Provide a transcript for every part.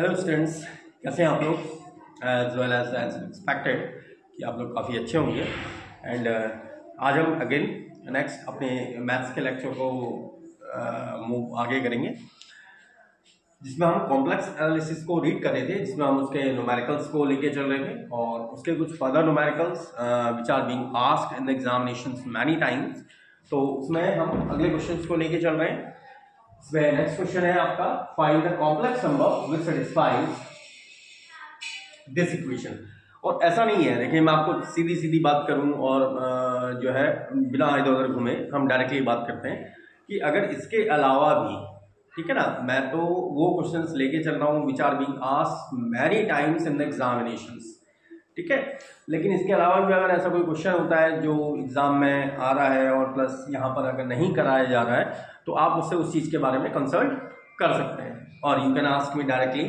Hello students, कैसे हैं आप लोग? एज वेल एज एक्सपेक्टेड कि आप लोग काफ़ी अच्छे होंगे। एंड आज हम अगेन नेक्स्ट अपने मैथ्स के लेक्चर को मूव आगे करेंगे, जिसमें हम कॉम्प्लेक्स एनालिसिस को रीड कर रहे थे, जिसमें हम उसके न्यूमेरिकल्स को लेके चल रहे थे और उसके कुछ further numericals which are being asked in the examinations many times. तो उसमें हम अगले क्वेश्चंस को लेके चल रहे हैं। इसमें नेक्स्ट क्वेश्चन है आपका, find the complex number which satisfies this equation. और ऐसा नहीं है, देखिए मैं आपको सीधी सीधी बात करूं और जो है बिना इधर उधर घूमे हम डायरेक्टली बात करते हैं कि अगर इसके अलावा भी, ठीक है ना, मैं तो वो क्वेश्चंस लेके चल रहा हूँ which are being asked many times in the examinations, ठीक है। लेकिन इसके अलावा भी अगर ऐसा कोई क्वेश्चन होता है जो एग्जाम में आ रहा है और प्लस यहाँ पर अगर नहीं कराया जा रहा है, तो आप उससे उस चीज़ के बारे में कंसल्ट कर सकते हैं और you can ask me directly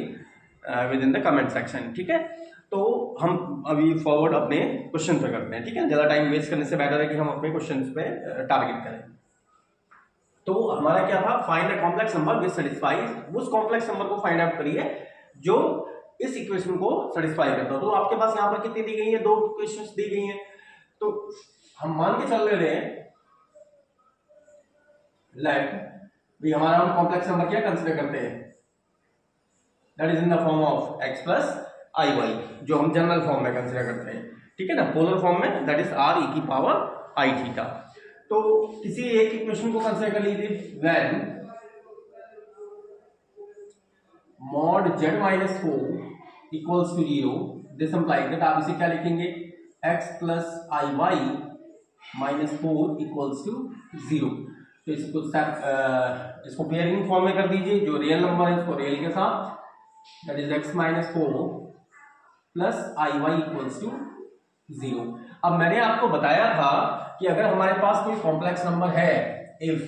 with in the comment section, ठीक है। तो हम अभी फॉरवर्ड अपने क्वेश्चन पे करते हैं, ठीक है। ज़्यादा टाइम वेस्ट करने से बेटर है कि हम अपने क्वेश्चन पे टारगेट करें। तो हमारा क्या था, find the complex number which satisfies. उस कॉम्प्लेक्स नंबर को फाइंड आउट करिए जो इस इक्वेशन को सेटिस्फाई करता हो। तो आपके पास यहाँ पर कितनी दी गई है, दो इक्वेशंस दी गई हैं। तो हम मान के चल रहे हैं लेट भी हमारा हम कॉम्प्लेक्स नंबर क्या कंसीडर करते हैं, that is in the form of x plus i y, जो हम जनरल फॉर्म में कंसीडर करते हैं, ठीक है ना। पोलर फॉर्म में दैट इज r e की पावर i थीटा। तो किसी एक इक्वेशन को कंसीडर कर लीजिए, when mod z minus 4 equals to 0, this implies that आप इसे क्या लिखेंगे, x plus i y minus 4 equals to 0। तो इसको पेयरिंग फॉर्म में कर दीजिए, जो रियल नंबर है इसको रियल के साथ, that is x minus 4 plus i y equals to 0। अब मैंने आपको बताया था कि अगर हमारे पास कोई कॉम्प्लेक्स नंबर है, if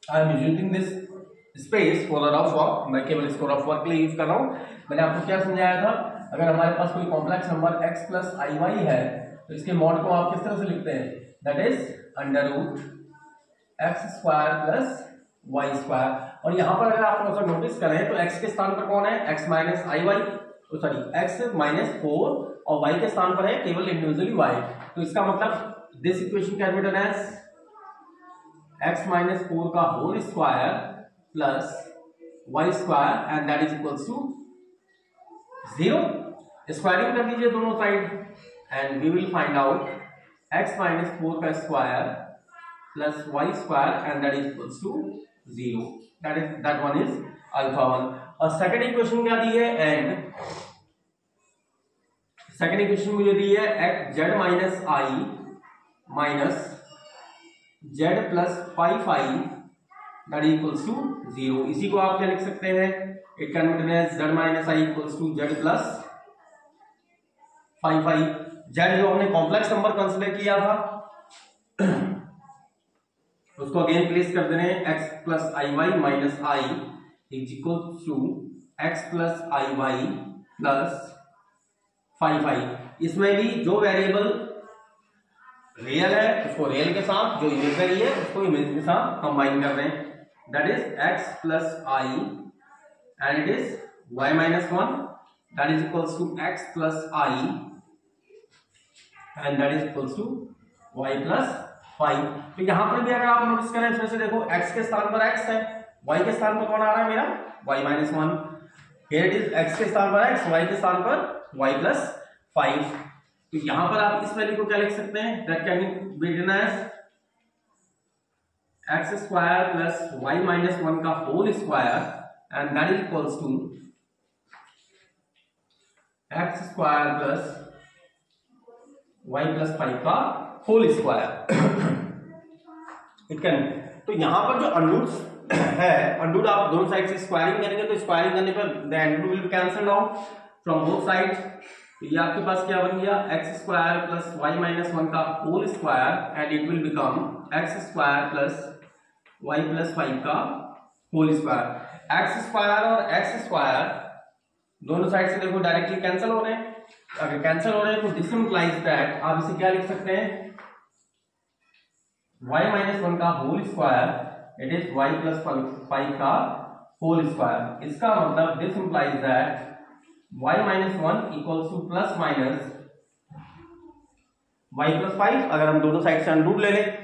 I am using this space for rough work, मैं केवल इसको रफ वर्क के लिए यूज कर रहा हूं। मैंने आपको क्या समझाया था, अगर हमारे पास कोई complex number x plus i y है तो इसके मॉड को आप किस तरह से लिखते हैं, that is under root x square plus y square. और यहां पर अगर आप थोड़ा सा नोटिस करें तो x के स्थान पर कौन है, x minus i Y, sorry x minus 4, और y के स्थान पर है केवल इंडिविजुअली y। तो इसका मतलब this equation can be done as x minus 4 का whole square plus y square and that is equals to 0। Squaring कर दीजिए दोनों side and we will find out x minus 4 का square plus y square and that is equals to 0। That one is alpha 1। और second equation क्या दी है, and second equation मुझे दी है x z minus i minus z plus 5i that equals to 0। इसी को आप क्या लिख सकते हैं, it can be written as z minus i equals to z plus 5i। z जो हमने कॉम्प्लेक्स नंबर कंसीडर किया था उसको अगेन प्लेस कर देने, x plus i y minus i is equal to x plus i y plus 5i। इसमें भी जो वेरिएबल रियल है उसको रियल के साथ, जो इमेजिनरी है उसको इमेजिनरी के साथ कंबाइन कर रहे हैं, that is x plus i and it is y minus 1 that is equals to x plus i and that is equals to y plus 5। तो यहां पर भी अगर आप नोटिस करें फिर से देखो, x के स्थान पर x है, y के स्थान पर कौन आ रहा है मेरा, y minus 1। Here it is x के स्थान पर x, y के स्थान पर y प्लस 5। तो यहां पर आप इस वैल्यू को क्या लिख सकते हैं, that can be written as x square plus y minus 1 का whole square and that is equals to x square plus y plus 5 का होल स्क्वायर। इट कैन, तो यहां पर जो अंडूड है, अंडूड आप दोनों साइड से स्क्वायरिंग करेंगे तो स्क्वायरिंग करने पर the under root will be cancelled out from both sides. तो ये आपके पास क्या बन गया, x square plus Y minus 1 का whole square and it will become x square plus Y plus 5 का होल स्क्वायर। x स्क्वायर और x स्क्वायर दोनों साइड से देखो डायरेक्टली कैंसिल हो रहे हैं। अगर कैंसिल हो रहे हैं तो दिस इंप्लाइज दैट आप इसे क्या लिख सकते हैं, y माइनस 1 का whole square it is y plus 5 का होल स्क्वायर। इसका मतलब this implies that y minus 1 equals to plus minus y plus 5। अगर हम दोनों साइड से अंडरूट ले लें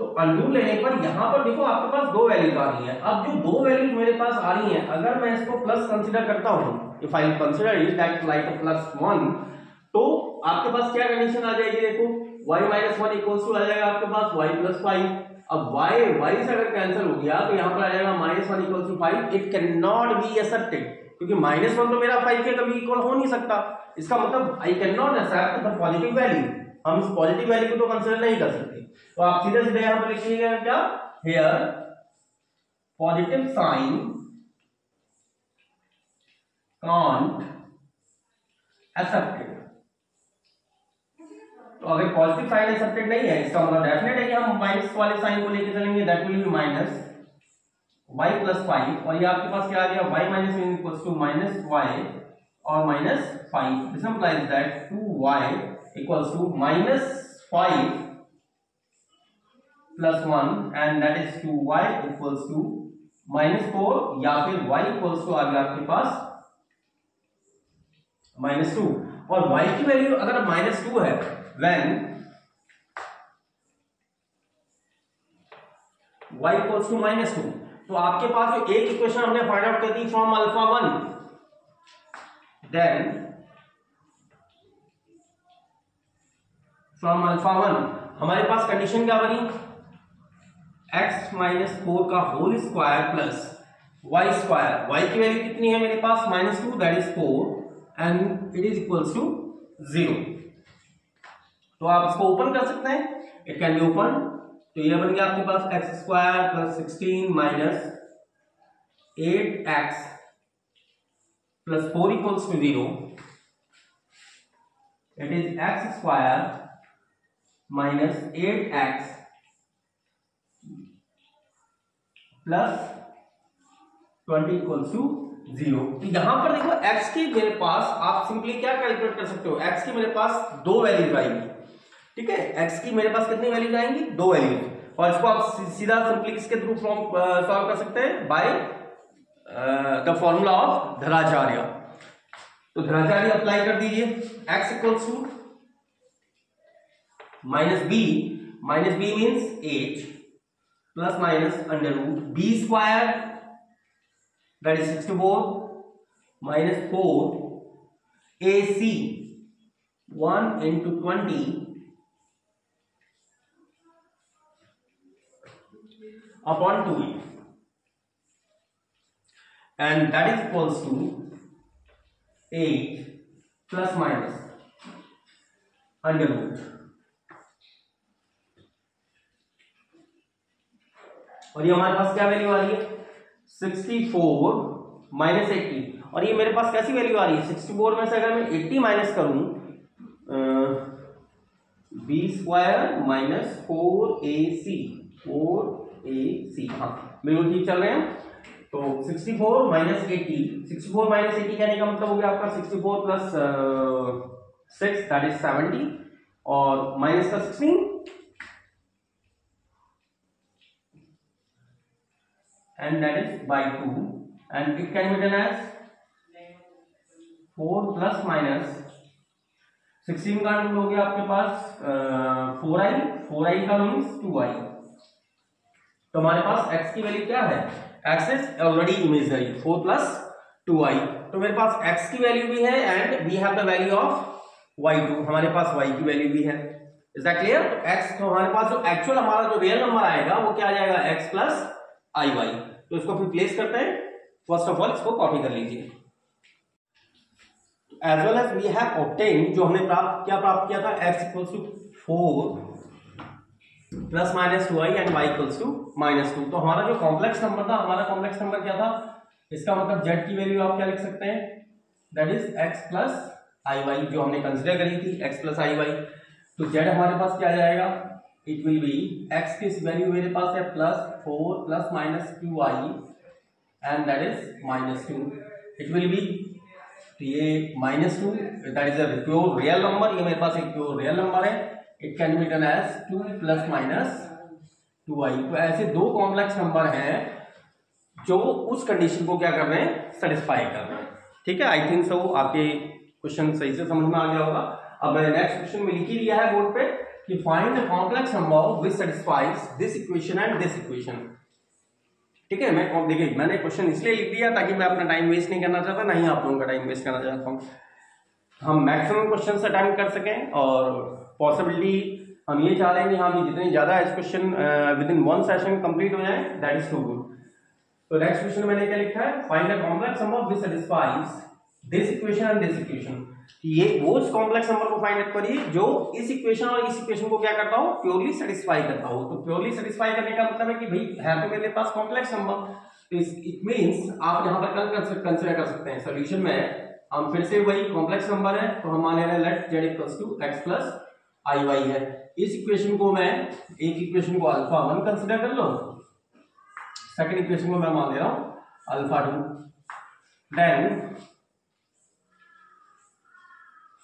तो अंडरूट लेने पर यहां पर देखो आपके पास दो वैल्यूज आ रही हैं। अब जो दो वैल्यूज मेरे पास आ रही हैं, अगर मैं इसको प्लस कंसीडर करता हूं, if I consider it that like a plus 1, तो आपके पास क्या कंडीशन आ जाएगी, देखो y माइनस 1 इक्वल्स टू आ जाएगा आपके पास y प्लस 5। अब y से अगर कैंसिल हो गया तो यहां पर आ जाएगा minus 1 equals to 5। It can not be accepted, क्योंकि माइनस 1 तो मेरा 5 के कभी इक्वल हो नहीं सकता। इसका मतलब I can not accept the positive value, हम इस पॉजिटिव वैल्यू को तो कंसीडर नहीं कर सकते। तो आप सीधे सीधे यहां पर लिखिएगा क्या, here positive sign can't accepted. तो अगर पॉजिटिव साइन एक्सेप्टेड नहीं है, इसका मतलब डेफिनेट है कि हम माइनस वाले साइन को लेकर चलेंगे, that will be minus y plus 5। और ये आपके पास क्या आ गया, y minus equals to minus y और minus 5। This implies that 2y equals to minus 5 plus 1 and that is 2y equals to minus 4, या फिर y इक्वल्स टू आ गया आपके पास माइनस 2। और y की वैल्यू अगर माइनस 2 है, when y equals to minus 2, तो आपके पास जो एक इक्वेशन हमने फाइंड आउट कर दी from alpha 1, then from alpha 1 हमारे पास कंडीशन क्या बनी, x माइनस 4 का whole square plus y square. y की वैल्यू कितनी है मेरे पास, minus 2, that is 4 and it is equals to 0। तो आप इसको ओपन कर सकते हैं, इट कैन बी ओपन। तो ये बन गया आपके पास X square plus 16 minus 8x plus 4 equals to 0। It is x square minus 8x plus 20 equals to 0। तो यहां पर देखो x की मेरे पास आप सिंपली क्या कैलकुलेट कर सकते हो, x की मेरे पास दो वैल्यूज आएंगी, ठीक है। x की मेरे पास कितनी वैल्यूज आएंगी, दो वैल्यूज, और इसको आप सीधा सिंपली किसके थ्रू सॉल्व कर सकते हैं, by the formula of Dharacharya. तो धराचार्य अप्लाई कर दीजिए, x equals to minus b means 8 plus minus under root b square that is 64 minus 4 ac 1 into 20 upon 2e, and that is equals to 8 plus minus under root। और ये हमारे पास क्या value आ रही है, 64 माइनस 80। और ये मेरे पास कैसी वैल्यू आ रही है, 64 में से अगर मैं 80 माइनस करूं, b स्क्वायर माइनस 4ac, हाँ बिल्कुल ठीक चल रहे हैं। तो 64 माइनस 80, 64 माइनस 80 कहने का मतलब हो गया आपका 64 प्लस 6 दैट इज 70 और माइनस का 16 and that is by 2 and it can be written as 4 plus minus 16 का रूट हो गया आपके पास 4i का मीन्स 2i। तो हमारे पास x की वैल्यू क्या है, x is already imaginary 4 plus 2i। तो मेरे पास x की वैल्यू भी है and we have the value of y2, हमारे पास y की वैल्यू भी है। Is that clear? x तो हमारे पास जो एक्चुअल हमारा जो रियल नंबर आएगा वो क्या आ जाएगा, x प्लस iy। तो इसको फिर प्लेस करते हैं, फर्स्ट ऑफ ऑल इसको कॉपी कर लीजिए। As well as we have obtain, जो हमने प्राप्त किया था, x equals to 4 plus minus 2i and y equals to minus 2। तो हमारा जो कॉम्प्लेक्स नंबर था, हमारा कॉम्प्लेक्स नंबर क्या था, इसका मतलब z की वैल्यू आप क्या लिख सकते हैं, that is x plus iy, जो हमने कंसिडर करी थी x प्लस iy। तो z हमारे पास क्या जाएगा, इट विल बी x की वैल्यू मेरे पास है plus 4 plus minus 2i and that is minus 2। It will be, ये माइनस 2 that is a pure real number, ये मेरे पास एक प्योर रियल नंबर है। It can be written as 2 plus minus 2i। तो ऐसे दो कॉम्प्लेक्स नंबर हैं जो उस कंडीशन को क्या कर रहे हैं, सेटिस्फाई कर रहे हैं। ठीक है, आई थिंक सो आपके क्वेश्चन सही से समझ में आ गया होगा। अब मैंने नेक्स्ट क्वेश्चन में लिख ही लिया है बोर्ड पे कि find the complex number which satisfies this equation and this equation. ठीक है, देखिए मैंने क्वेश्चन इसलिए लिख दिया ताकि मैं अपना टाइम वेस्ट नहीं करना चाहता, नहीं आप लोगों का टाइम वेस्ट करना चाहता हूँ। हम मैक्सिमम क्वेश्चन अटेम्प्ट कर सकें और पॉसिबिलिटी हम ये चाह रहे हैं कि हाँ भी जितने ज्यादा इस question with in one session complete हो जाए, दैट इज टू गुड। तो नेक्स्ट क्वेश्चन मैंने क्या लिखा है, find the complex number which satisfies this equation and this equation. ये वो कॉम्प्लेक्स नंबर को फाइंड आउट करिए जो इस इक्वेशन और इस इक्वेशन को क्या करता हो, प्योरली सेटिस्फाई करता हो। तो प्योरली सेटिस्फाई करने का मतलब है कि भाई है तो मेरे पास कॉम्प्लेक्स नंबर, तो इट मींस आप यहां पर कंसीडर कर सकते हैं सॉल्यूशन में हम फिर से वही कॉम्प्लेक्स नंबर है तो हम मान ले रहे हैं let z equals to x plus i y है। इस इक्वेशन को मैं एक इक्वेशन को अल्फा 1 कंसीडर कर लो, सेकंड इक्वेशन को मैं मान ले रहा हूं अल्फा 2, देन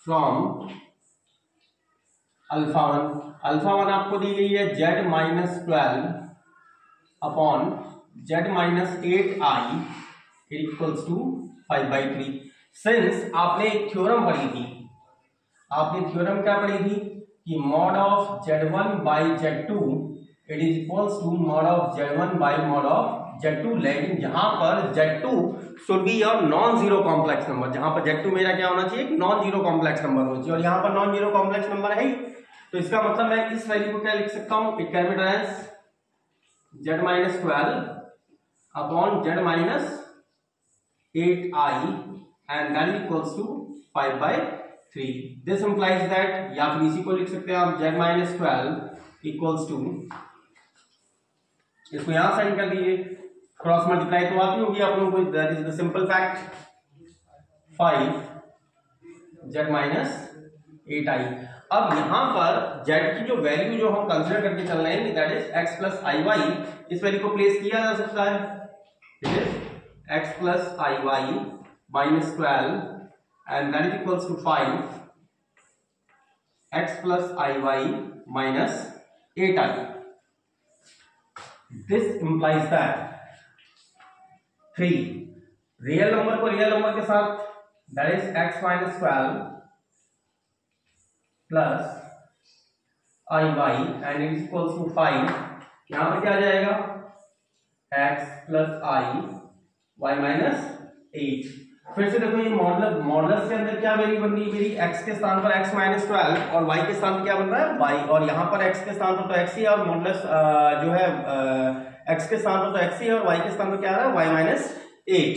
फ्रॉम अल्फा 1 आपको दी गई है z minus 12 upon z minus 8i equals to 5/3। Since आपने एक थ्योरम पढ़ी थी, आपने थ्योरम क्या पढ़ी थी कि mod of z1 by z2 it is equals to mod of z1 by mod of z2, लेकिन जहां पर z2 should be your non zero complex number, जहां पर z2 मेरा क्या होना चाहिए, नॉन जीरो कॉम्प्लेक्स नंबर होना चाहिए, और यहां पर नॉन जीरो कॉम्प्लेक्स नंबर है ही। तो इसका मतलब मैं इस वैल्यू को क्या लिख सकता हूं, it can be written as z minus 12 upon z minus 8i and that equals to 5/3। this implies that, या फिर इसी को लिख सकते हैं आप z minus 12 equals to, इसको यहां साइन कर दीजिए, क्रॉस मल्टीप्लाई तो आती होगी आप लोगों को, that is the simple fact 5z minus 8i। अब यहां पर z की जो वैल्यू जो हम कंसीडर करके चल रहे हैं that is x plus i y, इस वैल्यू को प्लेस किया जा सकता है, it is x plus i y minus 12 and that is equals to 5 x plus iy minus 8i। this implies that 3 real number को रियल नंबर के साथ that is x minus 12 plus iy and it is equals to 5। यहां पर क्या आ जाएगा, x plus i y minus 8। फिर से देखो ये मॉडुलस के अंदर क्या वैल्यू बन रही है मेरी, x के स्थान पर x माइनस 12 और y के स्थान पर क्या बन रहा है y, और यहाँ पर x के स्थान पर तो x ही है और मॉडुलस जो है x के स्थान पर तो x ही है और y के स्थान पर क्या आ रहा है y माइनस 8।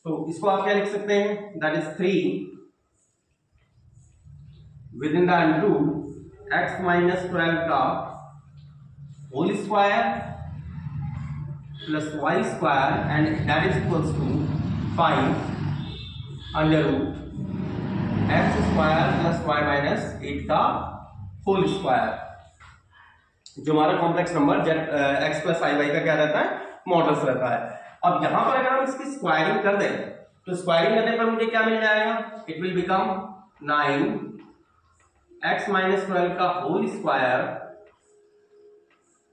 तो इसको आप क्या लिख सकते हैं, that is 3 within the under root x minus 12 का whole square plus y square and that is equals to 5 under root x square plus Y minus 8 का होल स्क्वायर, जो हमारा complex number x plus i y का क्या रहता है, models रहता है। अब यहां पर अगर हम इसकी स्क्वायरिंग कर दें तो स्क्वायरिंग करने पर मुझे क्या मिल जाएगा, it will become 9 x minus 12 का whole square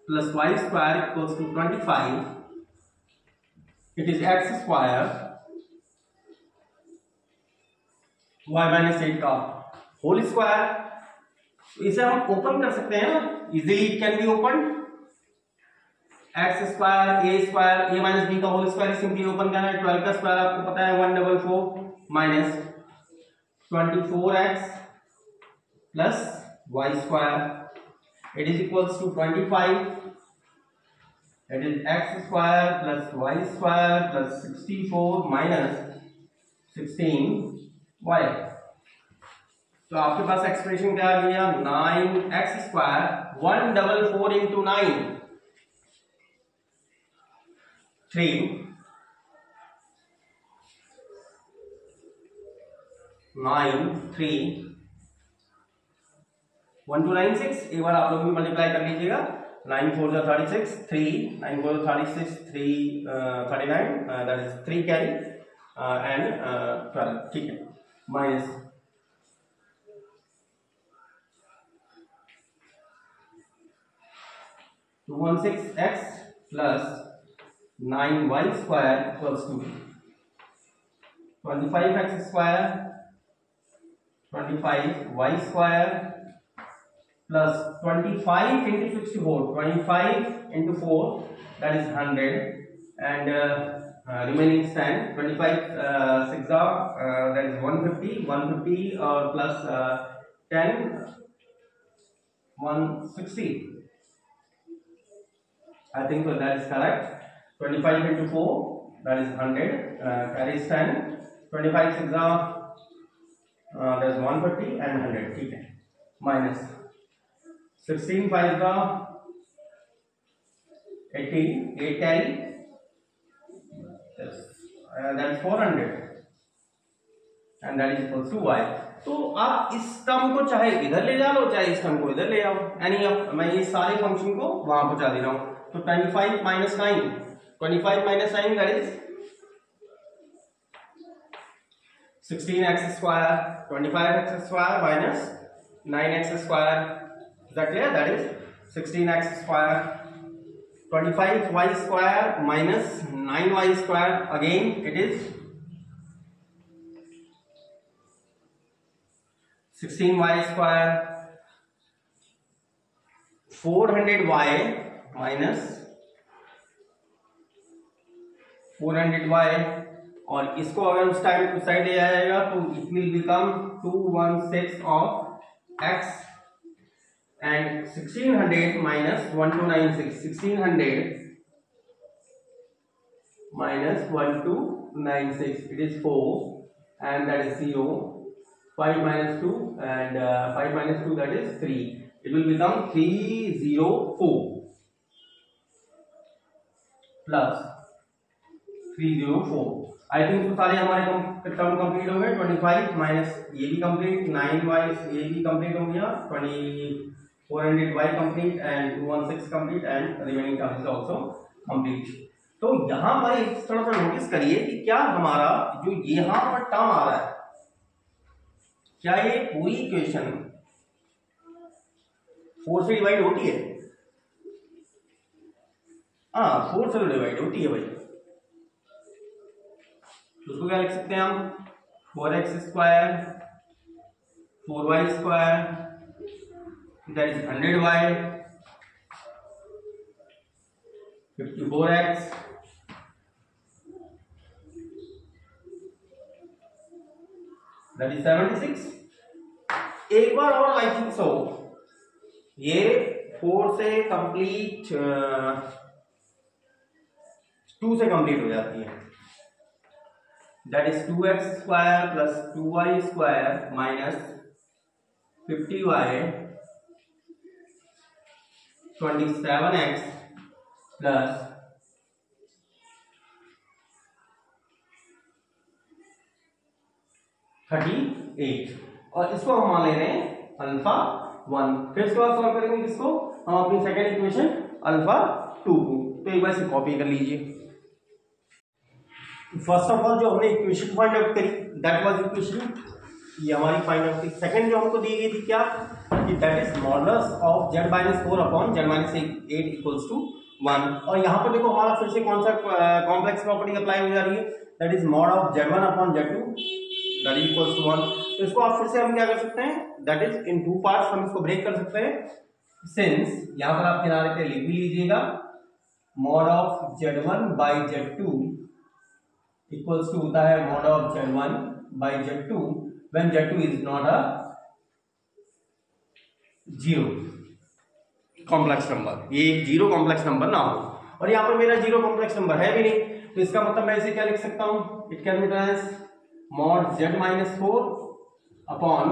plus y square equals to 25, it is x square y minus 8 का होल स्क्वायर। इसे हम ओपन कर सकते हैं ना, easily it can be open, x square a minus b का whole square simply open करना है, 12 का स्क्वायर आपको पता है 144 minus 24x plus y square it is equals to 25, it is x square plus y square plus 64 minus 16y। तो आपके पास expression क्या आ गया, 9x स्क्वायर 144 इंटू 9 3 9 3 1 2 9 6। एक बार आप लोग भी मल्टीप्लाई कर लीजिएगा, 9 4 36 3 9 4 36 3 39 दैट इज 3 कैरी एंड 12, ठीक है, minus 216x plus 9y square equals to 25x square 25y square plus 25 into 64, 25 into 4, that is 100, and remaining is 10. 25 6 that is 150, 150 plus 10, 160. I think so that is correct. 25 into 4, that is 100, carries 10. 25 6 that is 150 and 100. ठीक है, minus 16 5 का 80, 8 carry, that is 400 and that is equals to y. तो आप इस term को चाहे इधर ले जा लो, चाहे इस टर्म को इधर ले आओ, यानी अब मैं ये सारे फंक्शन को वहां पहुंचा दे रहा हूं। तो 25 minus 9, 25 minus 9 that is 16x square, 25x square minus 9x square. Is that clear? That is 16x square, 25y square minus 9y square. Again it is 16y square, 400y minus 400y, और इसको अगर उस time उस side ले जाएगा तो it will become 216 of x and 1600 minus 1296, 1600 minus 1296, it is 4 and that is 0, 5 minus 2 and 5 minus 2 that is 3, it will become 304 plus 304. I think तो सारे हमारे टर्म कंप्लीट हो गए। 25 माइनस ये भी कंप्लीट, 9y ये भी कंप्लीट हो गया, 400y complete and 216 complete and remaining term is also complete. तो यहाँ पर एक थोड़ा सा नोटिस करिए कि क्या हमारा जो यहाँ पर टर्म आ रहा है, क्या ये पूरी इक्वेशन 4 से डिवाइड होती है? हाँ, 4 से डिवाइड होती है भाई। तो उसको क्या लिख सकते हैं हम? 4x square 4y square that is 100y 54x that is 76। एक बार और आई थिंक सो ये 4 से कंप्लीट 2 से कंप्लीट हो जाती है, that is 2x square plus 2y square minus 50y 27x plus 38, और इसको हम मान ले रहे हैं अल्फा 1। फिर इसके बाद सॉल्व करेंगे किसको? हम अपनी सेकेंड इक्वेशन अल्फा 2 को। तो एक बार इसे कॉपी कर लीजिए। फर्स्ट ऑफ ऑल जो हमने इक्वेशन फाइंड आउट करी दैट वाज इक्वेशन, ये हमारी फाइंड आउट की। सेकंड जो हमको दी गई थी क्या, कि that is modulus of z minus 4 upon z minus 8 equals to 1। और यहाँ पर देखो हमारा फिर से कौन सा कॉम्प्लेक्स प्रॉपर्टी अप्लाई हो जा रही है, that is mod of z1 upon z2 that is equals to 1। तो इसको आप फिर से हम क्या कर सकते हैं, दैट इज इन 2 पार्ट्स हम इसको ब्रेक कर सकते हैं। सिंस यहाँ पर आप किनारे पे लिख भी लीजिएगा, mod of z1 by z2 equals to होता है mod of z1 by z2 when z2 is not a zero complex number, ये एक जीरो कॉम्प्लेक्स नंबर ना हो। और यहाँ पर मेरा जीरो कॉम्प्लेक्स नंबर है भी नहीं, तो इसका मतलब मैं इसे क्या लिख सकता हूं, it can be written as mod z minus 4 upon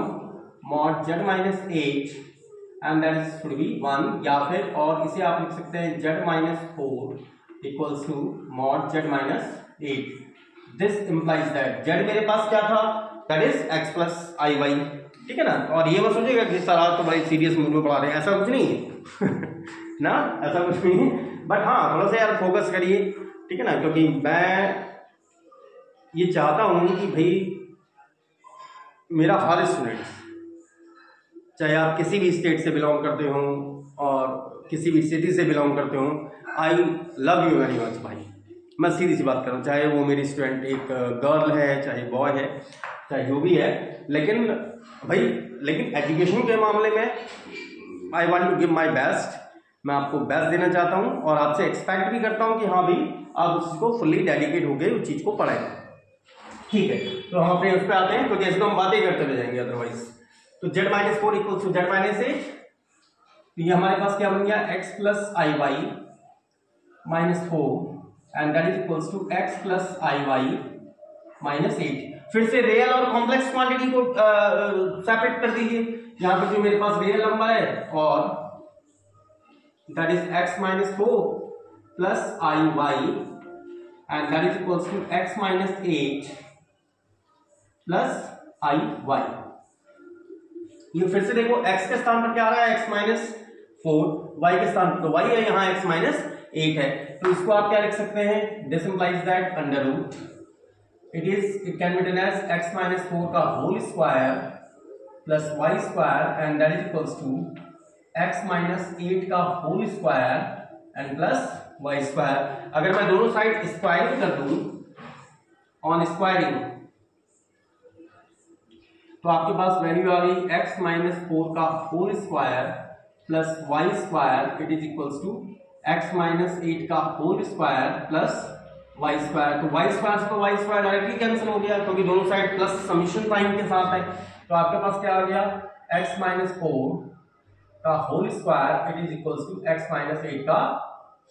mod z minus 8 and that should be 1, या फिर और इसे आप लिख सकते हैं z minus 4 equals to mod z minus 8। This implies that z मेरे पास क्या था, that is x plus i y, ठीक है ना। और ये मत सोचिएगा कि सर आप तो बड़ी सीरियस मूड में पढ़ा रहे हैं, ऐसा कुछ नहीं है ना, ऐसा कुछ नहीं है। बट हाँ थोड़ा सा यार फोकस करिए, ठीक है ना, क्योंकि मैं ये चाहता हूँ कि भाई मेरा हर स्टूडेंट, चाहे आप किसी भी स्टेट से बिलोंग करते हो और किसी भी सिटी से बिलोंग करते हो, I love you very much भाई, मैं सीधी सी बात कर रहा हूँ, चाहे वो मेरी स्टूडेंट एक गर्ल है, चाहे बॉय है, चाहे जो भी है, लेकिन भाई लेकिन एजुकेशन के मामले में I want to give my best. मैं आपको बेस्ट देना चाहता हूँ और आपसे एक्सपेक्ट भी करता हूँ कि हाँ भाई आप उस चीज़ को फुल्ली डेडिकेट होकर उस चीज़ को पढ़ाएं। ठीक है, तो हम अपने उस पर आते हैं, क्योंकि इसको हम बातें करते रह जाएंगे अदरवाइज। तो z-4 इक्वल टू z-8, तो ये हमारे पास क्या बन गया, x plus i y minus 4 and that is equals to x plus i y minus 8। फिर से रियल और कॉम्प्लेक्स क्वांटिटी को सेपरेट कर दीजिए। यहां पर जो मेरे पास रियल नंबर है और that is x minus 4 plus i y and that is equals to x minus 8 plus i y. ये फिर से देखो x के स्थान पर क्या आ रहा है, x माइनस 4, y के स्थान पर तो y है, यहाँ x माइनस 8 है, तो इसको आप क्या लिख सकते हैं, this implies that under root it can be written as x minus 4 का whole square plus y square and that is equals to x minus 8 का whole square and plus y square. अगर मैं दोनों साइड स्क्वायरिंग कर दूं, on squaring, तो आपके पास वैल्यू आ गई x माइनस 4 का whole square plus y square it is equals to x minus 8 का whole square plus y square. तो वाई स्क्वायर से तो वाई स्क्वायर डायरेक्टली कैंसिल हो गया क्योंकि दोनों साइड प्लस समीशन साइन के साथ है। तो आपके पास क्या आ गया, x माइनस 4 का whole square it is equals to x minus 8 का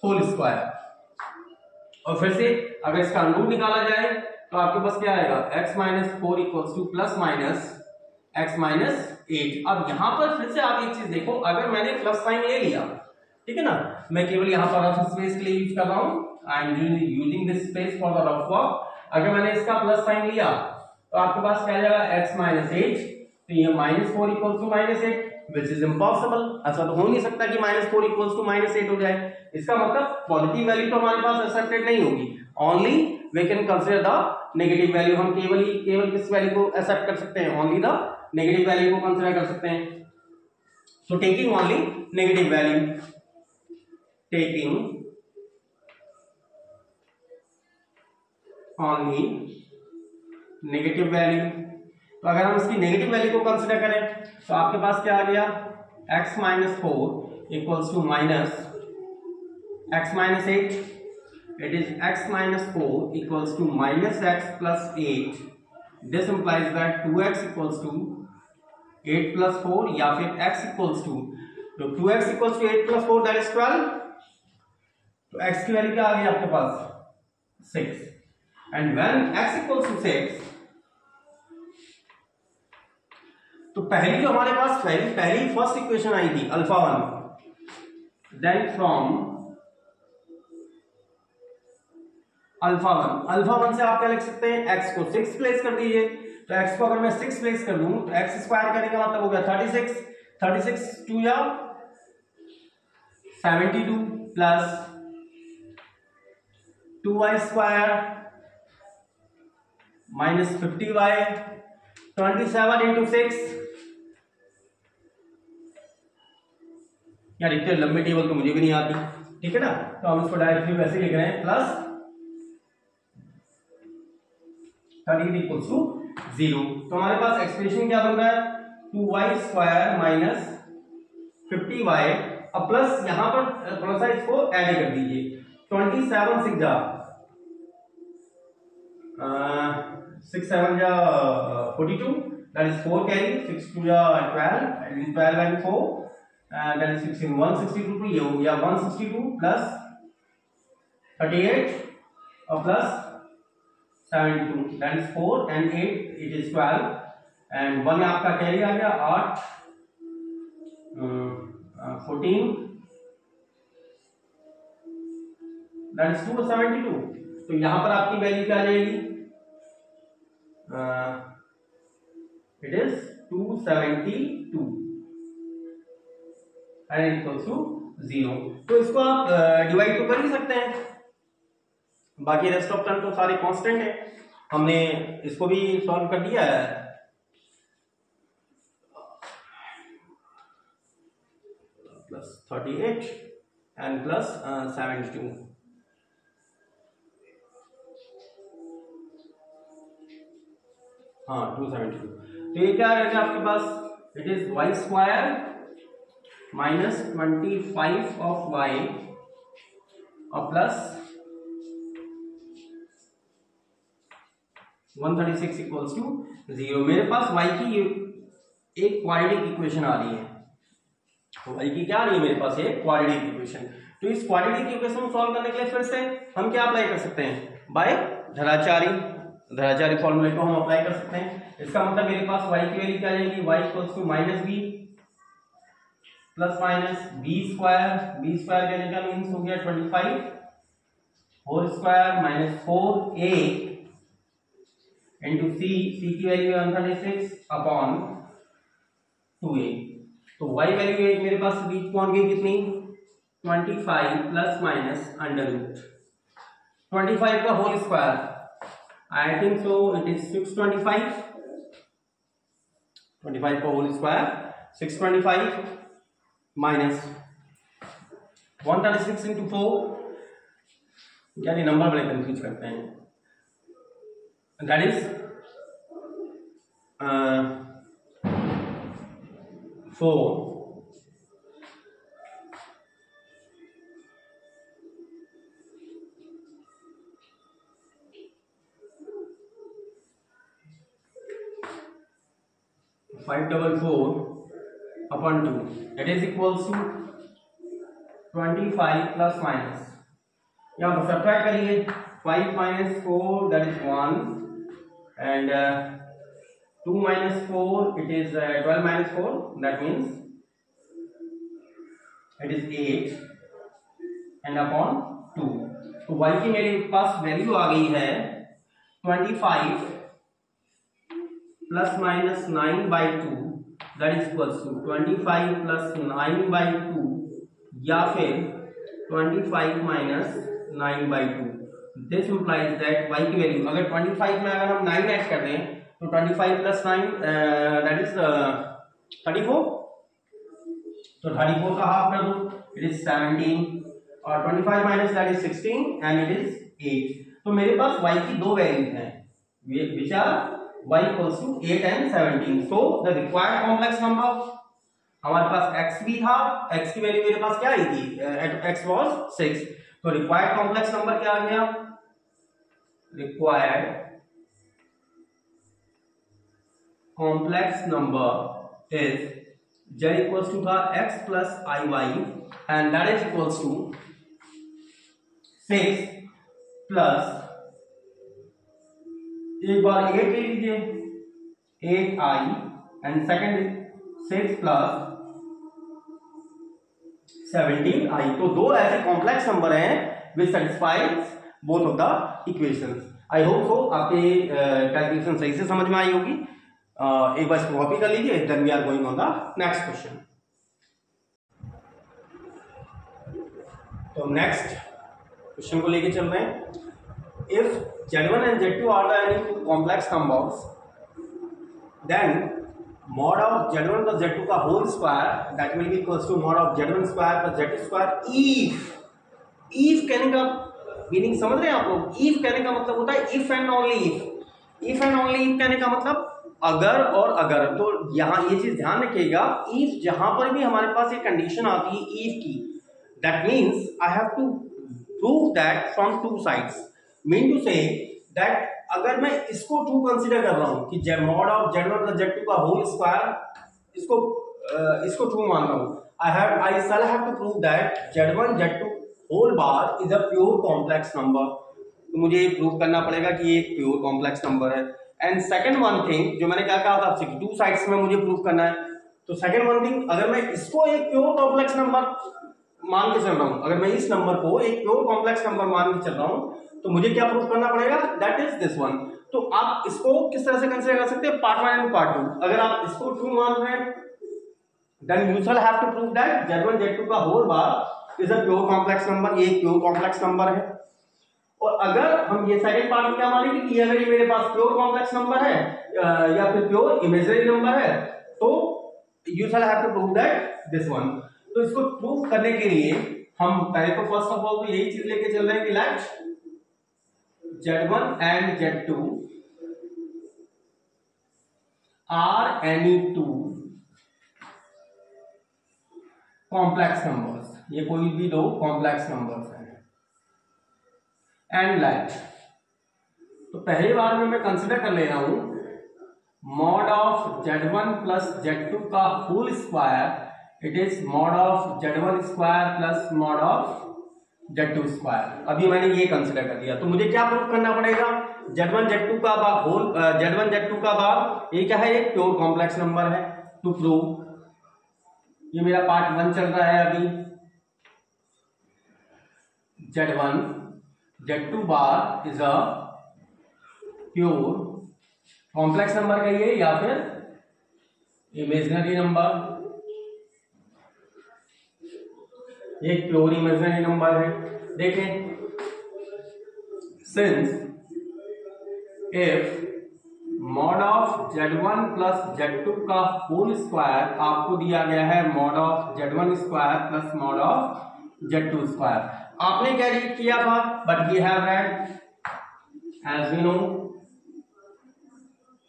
होल स्क्वायर। और फिर से अगर इसका रूट निकाला जाए तो आपके पास क्या आएगा, x minus 4 equals to plus minus x minus 8। अब यहां पर फिर से आप एक चीज देखो, अगर मैंने प्लस साइन ले लिया, ठीक है ना, मैं केवल यहां पर रफ स्पेस के लिए यूज कर रहा हूं, I am using this space for the rough work. अगर मैंने इसका प्लस साइन लिया तो आपके पास क्या जाएगा, x माइनस 8, तो ये minus 4 equals to minus 8 which is impossible. ऐसा तो हो नहीं सकता कि माइनस 4 इक्वल्स टू माइनस 8 हो जाए। इसका मतलब पॉजिटिव वैल्यू तो हमारे पास एक्सेप्टेड नहीं होगी, only we can consider the negative value. हम केवल किस वैल्यू को एक्सेप्ट कर सकते हैं, ओनली द नेगेटिव वैल्यू को कंसीडर कर सकते हैं। So taking only negative value, taking only negative value. तो अगर हम इसकी नेगेटिव वैल्यू को कंसीडर करें तो आपके पास क्या आ गया, x minus 4 equals to minus x minus 8, it is x minus 4 equals to minus x प्लस 8। This implies that 2x equals to 8 plus 4 या फिर x इक्वल्स टू, तो 2x equals to 8 plus 4 that is 12। तो x की value क्या आ गई आपके पास, 6। And when x equals to 6, तो पहली जो हमारे पास पहली फर्स्ट इक्वेशन आई थी अल्फा 1, देन फ्रॉम अल्फा 1 से आप क्या लिख सकते हैं, x को 6 प्लेस कर दीजिए। तो x को अगर मैं 6 प्लेस कर दूं तो x स्क्वायर करने का मतलब हो गया 36 2 या 72 plus 2y square minus 50y 27 into 6। यार इतने लंबे टेबल तो मुझे भी नहीं आती, ठीक है ना, तो हम इसको डायरेक्टली वैसे लिख रहे हैं, प्लस 30 इक्वल्स टू 0। तो हमारे पास एक्सप्रेशन क्या बन रहा है, 2y स्क्वायर माइनस 50y, अब प्लस यहां पर थोड़ा सा इसको ऐड कर दीजिए, 27 6 जा 42, that is 4 carry, 6 2 या 12 and 12 and 4 that is 16 162 to ये हो गया 162 प्लस 38 और plus 72 that is 4 and 8 it is 12 and 1 आपका कैरी आ गया 8 14 that is 272। तो यहां पर आपकी वैल्यू क्या आ जाएगी, it is 272 and equals to 0। तो इसको आप डिवाइड तो कर ही सकते हैं, बाकी रेस्ट ऑफ टर्म तो सारे कांस्टेंट है, हमने इसको भी सॉल्व कर दिया है। Plus 38 and plus 72। हाँ 272। तो ये क्या रहेगा आपके पास, it is Y square minus 25 of Y और प्लस 136 इक्वल्स टू 0। मेरे पास y की एक क्वाड्रेटिक इक्वेशन आ रही है, तो y की क्या आ रही है मेरे पास, एक क्वाड्रेटिक इक्वेशन। तो इस क्वाड्रेटिक इक्वेशन को सॉल्व करने के लिए फिर से हम क्या अप्लाई कर सकते हैं, बाय धराचारी फॉर्मूले को हम अप्लाई कर सकते हैं। इसका मतलब मेरे पास y की वैल्यू क्या आ जाएगी, y equals to minus B plus minus B square कहने का मीन्स हो गया 25 whole square minus 4a into C की वैल्यू 136 अपॉन 2a। तो y वैल्यू एक मेरे पास बीच पहुंच गई कितनी, 25 प्लस माइनस अंडर रूट 25 का whole square, I think so it is 625, 25 का होल स्क्वायर 625 माइनस 136 इंटू 4, यानी नंबर बड़े कंफ्यूज करते हैं, that is 4 544 upon 2 that is equals to 25 plus minus, यहाँ पर सब्ट्रैक्ट करिए, 5 minus 4 that is 1 and 2 minus 4 it is 12 minus 4 that means it is 8 and upon 2। तो y की मेरे पास वैल्यू आ गई है 25 plus minus 9 by 2 that is equals to 25 plus 9 by 2 या फिर 25 minus 9 by 2। This implies that y की value अगर 25 में अगर हम 9 ऐड कर दें तो 25 प्लस 9 दैट इज 34, तो 34 का हाफ कर दो इट इज 17 और 25 minus that is 16 and it is 8। तो मेरे पास y की दो वैल्यूज हैं which are y equals to 8 and 17। so the required complex number, हमारे पास x भी था, x की वैल्यू मेरे पास क्या आई थी, x was 6, तो required complex number क्या आ गया, required complex number is z equals to the x plus iy and that is equals to 6 plus एक बार 8 ले लीजिए 8i and second 6 plus 17i। तो दो ऐसे कॉम्प्लेक्स नंबर हैं विच satisfies both of the equations. I hope so आपके calculation सही से समझ में आई होगी। एक बार इसको कॉपी कर लीजिए, then we are going on the next question. तो नेक्स्ट क्वेश्चन को लेके चल रहे हैं। If Z1 and Z2 are the any two complex numbers, then mod of Z1 plus Z2 का whole square that will be equals to mod of Z1 square plus Z2 square if कहने का meaning समझ रहे हैं आप लोग। if कहने का मतलब होता है if and only if कहने का मतलब अगर और अगर। तो यहाँ ये चीज ध्यान रखिएगा, if जहां पर भी हमारे पास ये कंडीशन आती है if की, that means I have to prove that from two sides। Mean to say that अगर मैं इसको 2 कंसीडर कर रहा हूं कि mod of Z1 plus Z2 का होल स्क्वायर इसको 2 मान रहा हूं, I shall have to prove that Z1 Z2 whole bar is a pure complex number. तो मुझे ये प्रूव करना पड़ेगा कि ये एक प्योर कॉम्प्लेक्स नंबर है। एंड सेकंड वन थिंग जो मैंने क्या कहा था आपसे, 2 साइड्स में मुझे प्रूव करना है। तो सेकंड वन थिंग, अगर मैं इसको एक प्योर कॉम्प्लेक्स नंबर मान के चल रहा हूं, अगर मैं इस नंबर को एक प्योर कॉम्प्लेक्स नंबर मान के चल रहा हूं, तो मुझे क्या प्रूफ करना पड़ेगा, दैट इज दिस वन। तो आप इसको किस तरह से कंसीडर कर सकते हैं, पार्ट 1 एंड पार्ट 2। अगर आप इसको 2 मान रहे हैं then you shall have to prove that Z1 Z2 का whole bar is a pure complex number, ये प्योर कॉम्प्लेक्स नंबर है। और अगर हम ये सेकंड पार्ट में क्या मानेंगे कि अगर ये मेरे पास प्योर कॉम्प्लेक्स नंबर है या फिर प्योर इमेजिनरी नंबर है, तो you shall have to prove that this one. तो इसको प्रूव करने के लिए हम पहले तो फर्स्ट ऑफ ऑल तो यही चीज लेके चल रहे हैं कि let Z1 and Z2 are any two complex numbers, ये कोई भी दो कॉम्प्लेक्स नंबर्स हैं, एंड लेट, तो पहली बार में मैं कंसिडर कर ले रहा हूं mod of Z1 plus Z2 का whole square, it is mod of Z1 square plus mod of Z2 square. अभी मैंने ये कंसिडर कर दिया, तो मुझे क्या प्रूव करना पड़ेगा, Z1 Z2 का होल, Z1 Z2 का भाग, ये क्या है, एक प्योर कॉम्प्लेक्स नंबर है। टू प्रूव, ये मेरा पार्ट 1 चल रहा है अभी, Z1 Z2 bar is a pure complex number कहिए या फिर इमेजिनरी नंबर, एक प्योर इमेजिनरी नंबर है। देखें, since if mod of Z1 plus Z2 का होल स्क्वायर आपको दिया गया है mod of Z1 square plus mod of Z2 square, आपने क्या रीड किया था, but we have read as we know,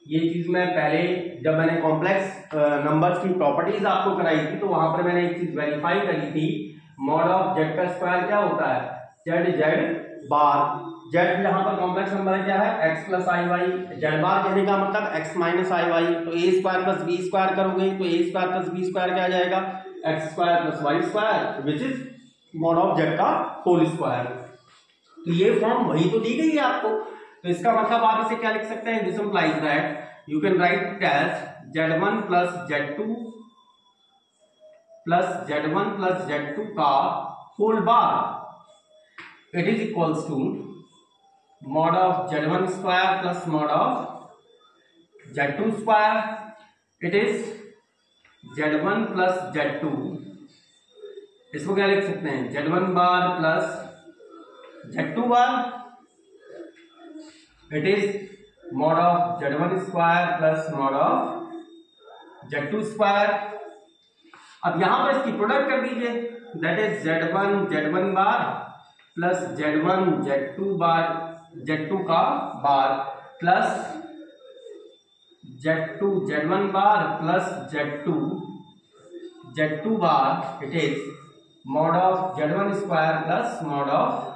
ये चीज मैं पहले जब मैंने कॉम्प्लेक्स नंबर्स की प्रॉपर्टीज आपको कराई थी तो वहां पर मैंने एक चीज वेरीफाई करी थी, मॉड ऑफ Z का स्क्वायर क्या होता है, Z बार, Z यहाँ पर कॉम्प्लेक्स नंबर है क्या है, x plus i y, Z bar कहने का मतलब x माइनस आई वाई, तो a square plus b square करोगे तो a square plus b square क्या आ जाएगा, x square plus y square, which is mod of Z का होल स्क्वायर। तो ये फॉर्म वही तो दी गई है आपको, तो इसका मतलब आप इसे क्या लिख सकते हैं, this implies that you can write it as Z1 plus Z2 plus Z1 plus Z2 का whole bar, it is equals to mod of Z1 square plus mod of Z2 square, it is Z1 plus Z2, इसको क्या लिख सकते हैं, Z1 bar plus Z2 bar, it is mod of Z1 square plus mod of Z2 square. अब यहां पर इसकी product कर दीजिए, that is Z1 bar plus Z1 Z2 bar, Z2 का bar plus Z1 bar plus Z2 bar, it is mod of Z1 square plus mod of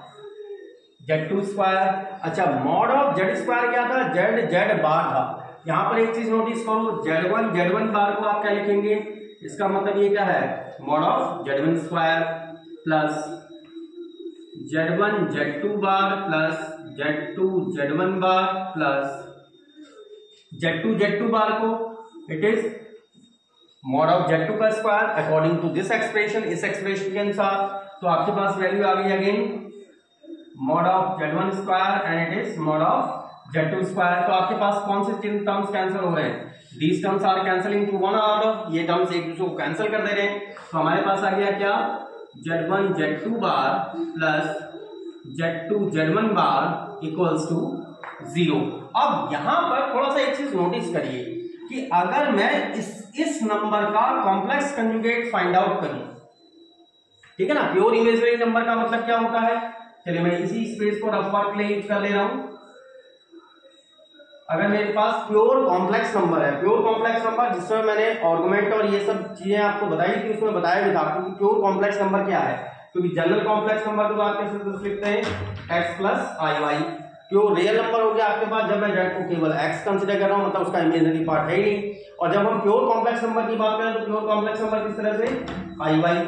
Z2 square. अच्छा, mod of Z square क्या था, Z बार था। यहां पर एक चीज notice करो, Z1 बार को आप क्या लिखेंगे, इसका मतलब ये क्या है, mod of Z1 square plus Z1 Z2 bar plus Z1 bar plus Z2 bar को, it is mod of Z2 का square according to this expression, इस एक्सप्रेशन के अनुसार। तो आपके पास वैल्यू आ गई again mod of Z1 square and it is mod of Z2 square. तो आपके पास कौन से टर्म्स कैंसिल हो रहे हैं, these terms are cancelling to one order, ये टर्म्स एक दूसरे को कैंसिल कर दे रहे हैं। तो हमारे पास आ गया क्या, Z1 Z2 bar plus Z1 bar equals to 0। अब यहां पर थोड़ा सा एक चीज नोटिस करिए कि अगर मैं इस नंबर का कॉम्प्लेक्स कंजुगेट फाइंड आउट करूं, ठीक है ना, प्योर इमेजिनरी नंबर का मतलब क्या होता है, चलिए मैं इसी स्पेस को रफ वर्क के लिए यूज कर ले रहा हूं। अगर मेरे पास प्योर कॉम्प्लेक्स नंबर है, प्योर कॉम्प्लेक्स नंबर जिसमें मैंने आर्गुमेंट और ये सब चीजें आपको बताई थी, उसमें बताया भी था आपको कि प्योर कॉम्प्लेक्स नंबर क्या है, क्योंकि जनरल कॉम्प्लेक्स नंबर को आप कैसे लिखते हैं, x plus i Y. Pure real number हो गया आपके पास जब मैं z को केवल x कंसीडर कर रहा हूं, मतलब उसका इमेजिनरी पार्ट है ही नहीं। और जब हम प्योर कॉम्प्लेक्स नंबर की बात करें तो प्योर कॉम्प्लेक्स नंबर किस तरह से, आई वाई।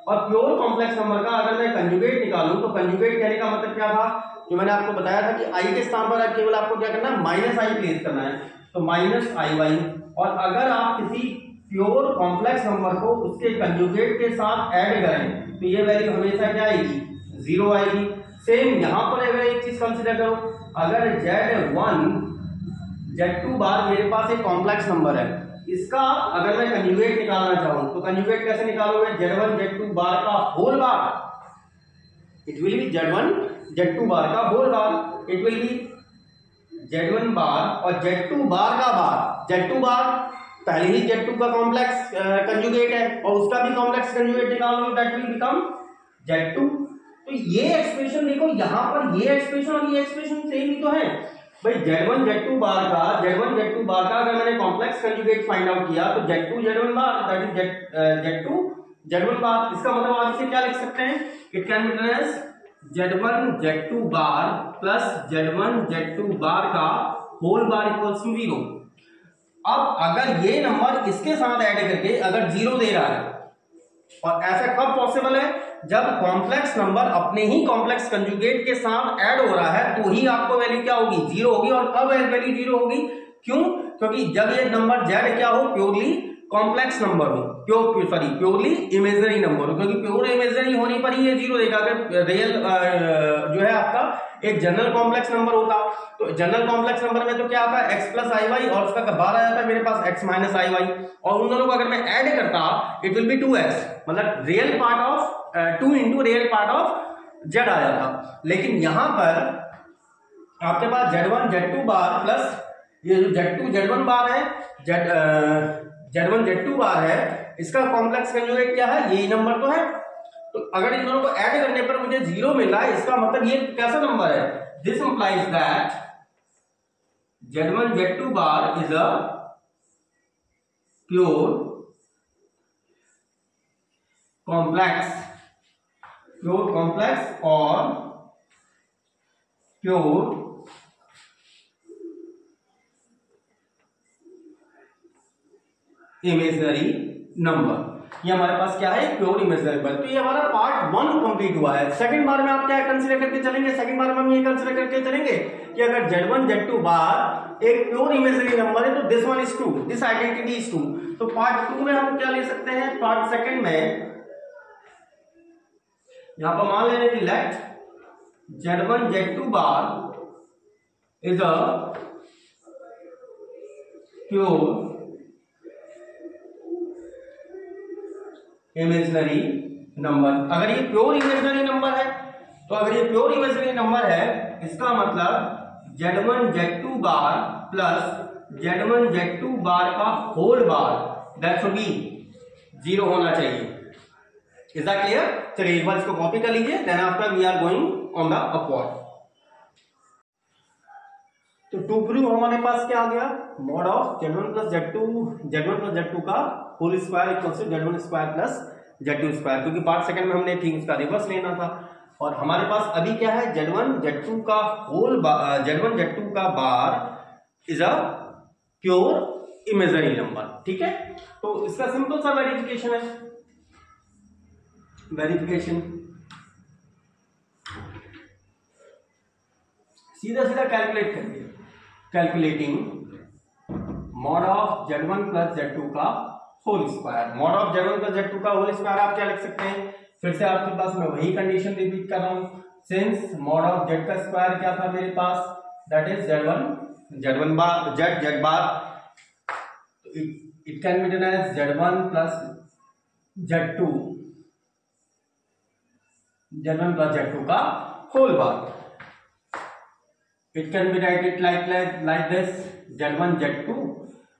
और प्योर कॉम्प्लेक्स नंबर का अगर मैं कंजुगेट निकालूं तो कंजुगेट कहने का मतलब क्या था, जो मैंने आपको बताया था कि i के स्थान पर केवल आपको क्या करना है, माइनस आई प्लेस करना है, तो माइनस आई वाई। और अगर आप किसी प्योर कॉम्प्लेक्स नंबर को उसके कंजुगेट के साथ ऐड करें तो ये वैल्यू हमेशा क्या आएगी, 0 आएगी। सेम यहां पर अगर एक चीज कंसीडर करो, अगर Z1 Z2 बार मेरे पास एक कॉम्प्लेक्स नंबर है, इसका अगर मैं कंजुगेट निकालना चाहूं तो कंजुगेट कैसे निकालोगे, Z1 Z2 बार का whole bar, it will be Z1 Z2 bar का whole bar, it will be Z1 bar और Z2 बार का बार। Z2 बार पहले ही Z2 का कॉम्प्लेक्स कंजुगेट है और उसका भी कॉम्प्लेक्स कंजुगेट निकालोगे, दैट विल बिकम Z2। तो ये एक्सप्रेशन देखो, यहां पर ये एक्सप्रेशन और ये एक्सप्रेशन सेम ही तो है भाई। Z1 Z2 बार का Z1 Z2 Z2 बार का अगर मैंने कॉम्प्लेक्स कंजुगेट फाइंड आउट किया तो Z2 Z1 bar that is Z2 Z1 बार। इसका मतलब आप इसे क्या लिख सकते हैं, it can be written as Z1 Z2 bar plus Z1 Z2 bar का होल बार इक्वल्स टू 0। अब अगर ये नंबर इसके साथ ऐड करके अगर 0 दे रहा है, और ऐसा कब पॉसिबल है, जब कॉम्प्लेक्स नंबर अपने ही कॉम्प्लेक्स कंजुगेट के साथ ऐड हो रहा है तो ही आपको वैल्यू क्या होगी, 0 होगी। और कब वैल्यू 0 होगी, क्यों, क्योंकि जब ये नंबर z क्या हो, प्योरली कॉम्प्लेक्स नंबर हो, प्योरली इमेजिनरी नंबर हो, क्योंकि प्योर इमेजिनरी होने पर ही ये 0 देगा। अगर रियल जो है आपका एक जनरल कॉम्प्लेक्स नंबर होता तो जनरल कॉम्प्लेक्स नंबर में तो क्या आता है x प्लस आई वाई, और उसका बार आ जाता है मेरे पास x माइनस आई वाई, और उन दोनों को अगर मैं ऐड करता इट विल बी 2x, मतलब real part of 2 into real part of z आ जाता। लेकिन यहां पर आपके पास Z1 Z2 बार प्लस ये जो Z2 Z1 बार है, Z1 Z2 बार है, इसका कॉम्प्लेक्स कंजुगेट क्या है, यही नंबर तो है। तो अगर इन दोनों को ऐड करने पर मुझे 0 मिल रहा है, इसका मतलब ये कैसा नंबर है, this implies that Z1 Z2 bar is a pure complex और प्योर इमेजिनरी नंबर। ये हमारे पास क्या है, प्योर इमेजिनरी नंबर। तो ये हमारा पार्ट 1 कंप्लीट हुआ है। सेकंड बार में आप क्या कंसीडर करके चलेंगे, सेकंड बार में हम ये कंसीडर करके चलेंगे कि अगर Z1 Z2 बार एक प्योर इमेजिनरी नंबर है तो this one is true, this identity is true. तो पार्ट 2 में हम क्या ले सकते हैं, पार्ट सेकंड में यहां पर मान लेने की let Z1 Z2 bar is a pure imaginary number. अगर ये प्योर इमेजिनरी नंबर है तो अगर ये प्योर इमेजिनरी नंबर है, इसका मतलब Z1 Z2 bar plus Z1 Z2 bar का whole bar that should be 0 होना चाहिए। Is that clear? चलिए एक बार इसको कॉपी कर लीजिए, then after we are going on the upward. तो टू प्रूव हमारे पास क्या आ गया, mod of Z1 plus Z2 का whole square equal to Z1 square plus Z2 square, क्योंकि पार्ट सेकंड में हमने ठीक उसका रिवर्स लेना था। और हमारे पास अभी क्या है, Z1 Z2 का होल Z1 Z2 का बार is a pure imaginary number. ठीक है, तो इसका सिंपल सा वेरिफिकेशन है, सीधा सीधा कैलकुलेट करिए, calculating mod of Z1 plus Z2 का whole square. Mod of Z1 plus Z2 का होल स्क्वायर आप क्या लिख सकते हैं, फिर से आपके पास मैं वही कंडीशन रिपीट कर रहा हूं, सिंस मॉड ऑफ Z का स्क्वायर क्या था मेरे पास, that is Z1 bar Z bar, it can be written as Z1 plus Z2 का whole bar. It can be writed like this Z1 Z2,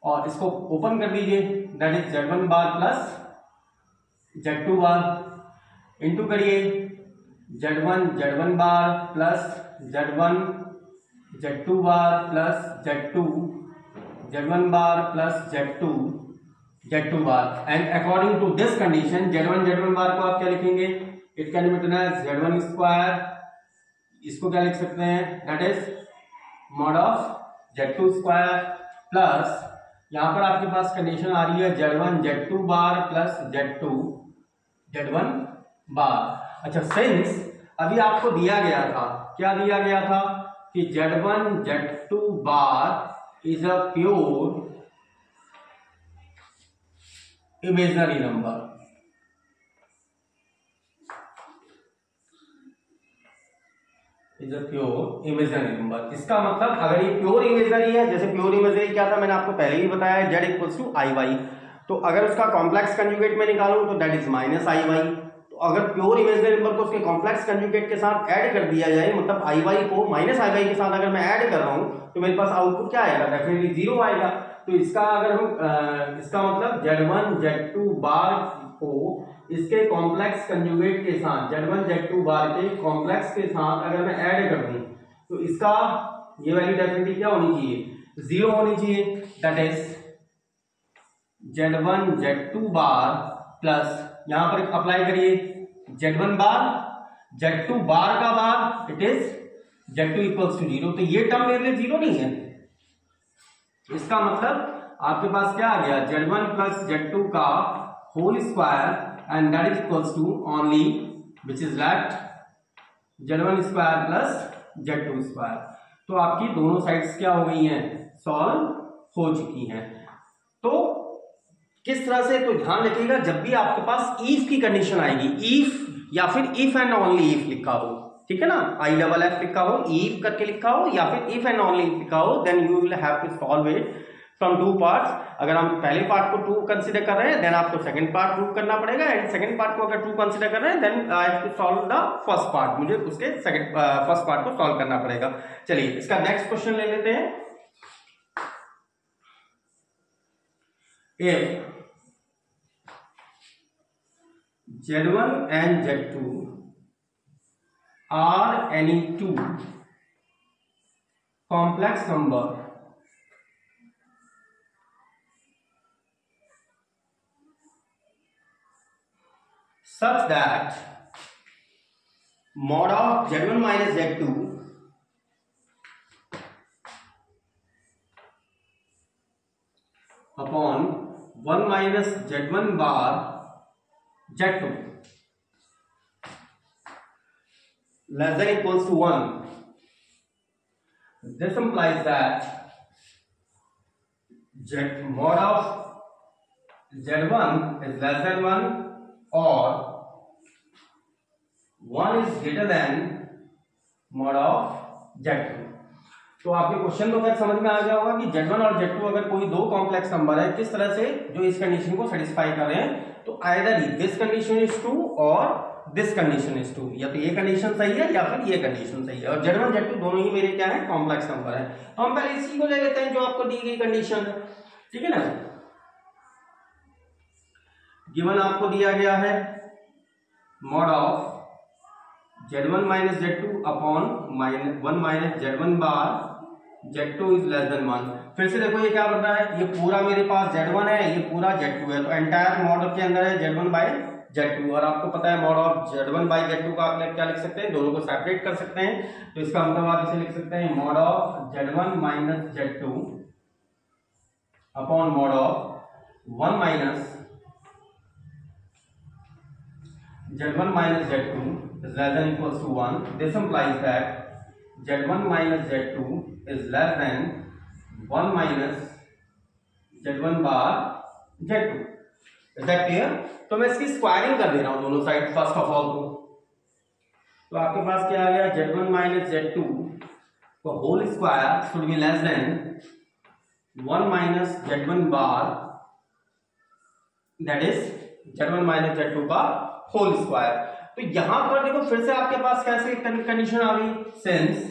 और इसको ओपन कर दीजिए, that is Z1 bar plus Z2 bar, into करिए Z1 bar plus Z1 Z2 bar plus Z1 bar plus Z2 bar, and according to this condition Z1 bar को आप क्या लिखेंगे, it can be written as Z1 square, इसको क्या लिख सकते हैं, that is mod of Z2 square plus यहां पर आपके पास कंडीशन आ रही है Z1 Z2 bar plus Z1 बार। अच्छा, सिंस अभी आपको दिया गया था, क्या दिया गया था कि Z1 Z2 bar is a pure imaginary number. Is a pure imaginary number. इसका मतलब अगर ये प्योर इमेजिनरी है, जैसे प्योर इमेजिनरी क्या था मैंने आपको पहले ही बताया, Z equals to i y, तो अगर उसका कॉम्प्लेक्स कंजुगेट में निकालूं तो that is minus i y. तो अगर प्योर इमेजिनरी नंबर को उसके कॉम्प्लेक्स कंजुगेट के साथ ऐड कर दिया जाए, मतलब आई वाई को माइनस आई वाई के साथ अगर मैं ऐड कर रहा हूं तो मेरे पास आउटपुट क्या आएगा, डेफिनेटली 0 आएगा। तो इसका अगर हम इसका मतलब Z1 Z2 बार को इसके कॉम्प्लेक्स कंजुगेट के साथ, Z1 Z2 बार के कॉम्प्लेक्स के साथ अगर मैं ऐड कर दूं तो इसका ये वैल्यू डेफिनेटली क्या होनी चाहिए, 0 होनी चाहिए, that is Z1 Z2 bar plus यहां पर अप्लाई करिए Z1 बार Z2 बार का bar it is Z2 equals to 0। तो ये टर्म मेरे लिए 0 नहीं है, इसका मतलब आपके पास क्या आ गया Z1 प्लस Z2 का whole square and that is equals to only which is left Z1 square plus Z2 square. तो आपकी दोनों साइड्स क्या हो गई हैं, सॉल्व हो चुकी हैं। तो किस तरह से, तो ध्यान रखिएगा जब भी आपके पास इफ की कंडीशन आएगी, इफ या फिर इफ एंड ओनली इफ लिखा हो, ठीक है ना, IFF लिखा हो, इफ करके लिखा हो या फिर इफ एंड ओनली इफ लिखा हो, then you will have to solve it from two parts. अगर हम पहले पार्ट को ट्रू कंसीडर कर रहे हैं देन आपको सेकंड पार्ट प्रूव करना पड़ेगा, एंड सेकंड पार्ट को अगर ट्रू कंसीडर कर रहे हैं then I have to solve the first part, मुझे उसके सेकंड फर्स्ट पार्ट को सॉल्व करना पड़ेगा। चलिए इसका नेक्स्ट क्वेश्चन ले लेते हैं। If Z1 and Z2 are any two complex number such that mod of Z1 minus Z2 upon 1 minus Z1 bar Z2 less than equals to 1. This implies that mod of Z1 is less than 1 or 1 is greater than mod of Z2। तो आपके question को अगर समझ में आ गया होगा कि Z1 और Z2 अगर कोई दो कॉम्प्लेक्स नंबर है किस तरह से जो इस कंडीशन को सेटिस्फाई कर रहे हैं, तो either this condition is true और दिस कंडीशन इज ट्रू, या तो ये कंडीशन सही है या फिर ये कंडीशन सही है, और Z1 Z2 दोनों ही मेरे क्या है, कॉम्प्लेक्स नंबर है। तो हम पहले इसी को ले लेते हैं जो आपको दी गई कंडीशन है, ठीक है ना। गिवन आपको दिया गया है mod of Z1 minus Z2 upon 1 minus Z1 bar Z2 is less than 1। फिर से देखो ये क्या बन रहा है, ये पूरा मेरे पास Z1 है, ये पूरा Z2 है, तो एंटायर मॉड के अंदर है Z1 बाय Z2, और आपको पता है mod of Z1 by Z2 का आप क्या लिख सकते हैं, दोनों को सेपरेट कर सकते हैं। तो इसका मतलब आप इसे लिख सकते हैं mod of Z1 minus Z2 upon mod of 1 minus Z1 minus Z2 is less than equals to 1. This implies that Z1 minus Z2 is less than 1 minus Z1 bar Z2. Is that clear? तो मैं इसकी squaring कर दे रहा हूं दोनों side first of all को। तो आपके पास क्या आ गया, Z1 minus Z2 का whole square should be less than 1 minus Z1 bar, that is Z1 minus Z2 का होल स्क्वायर। तो यहां पर देखो फिर से आपके पास कैसे कंडीशन आ गई, सिंस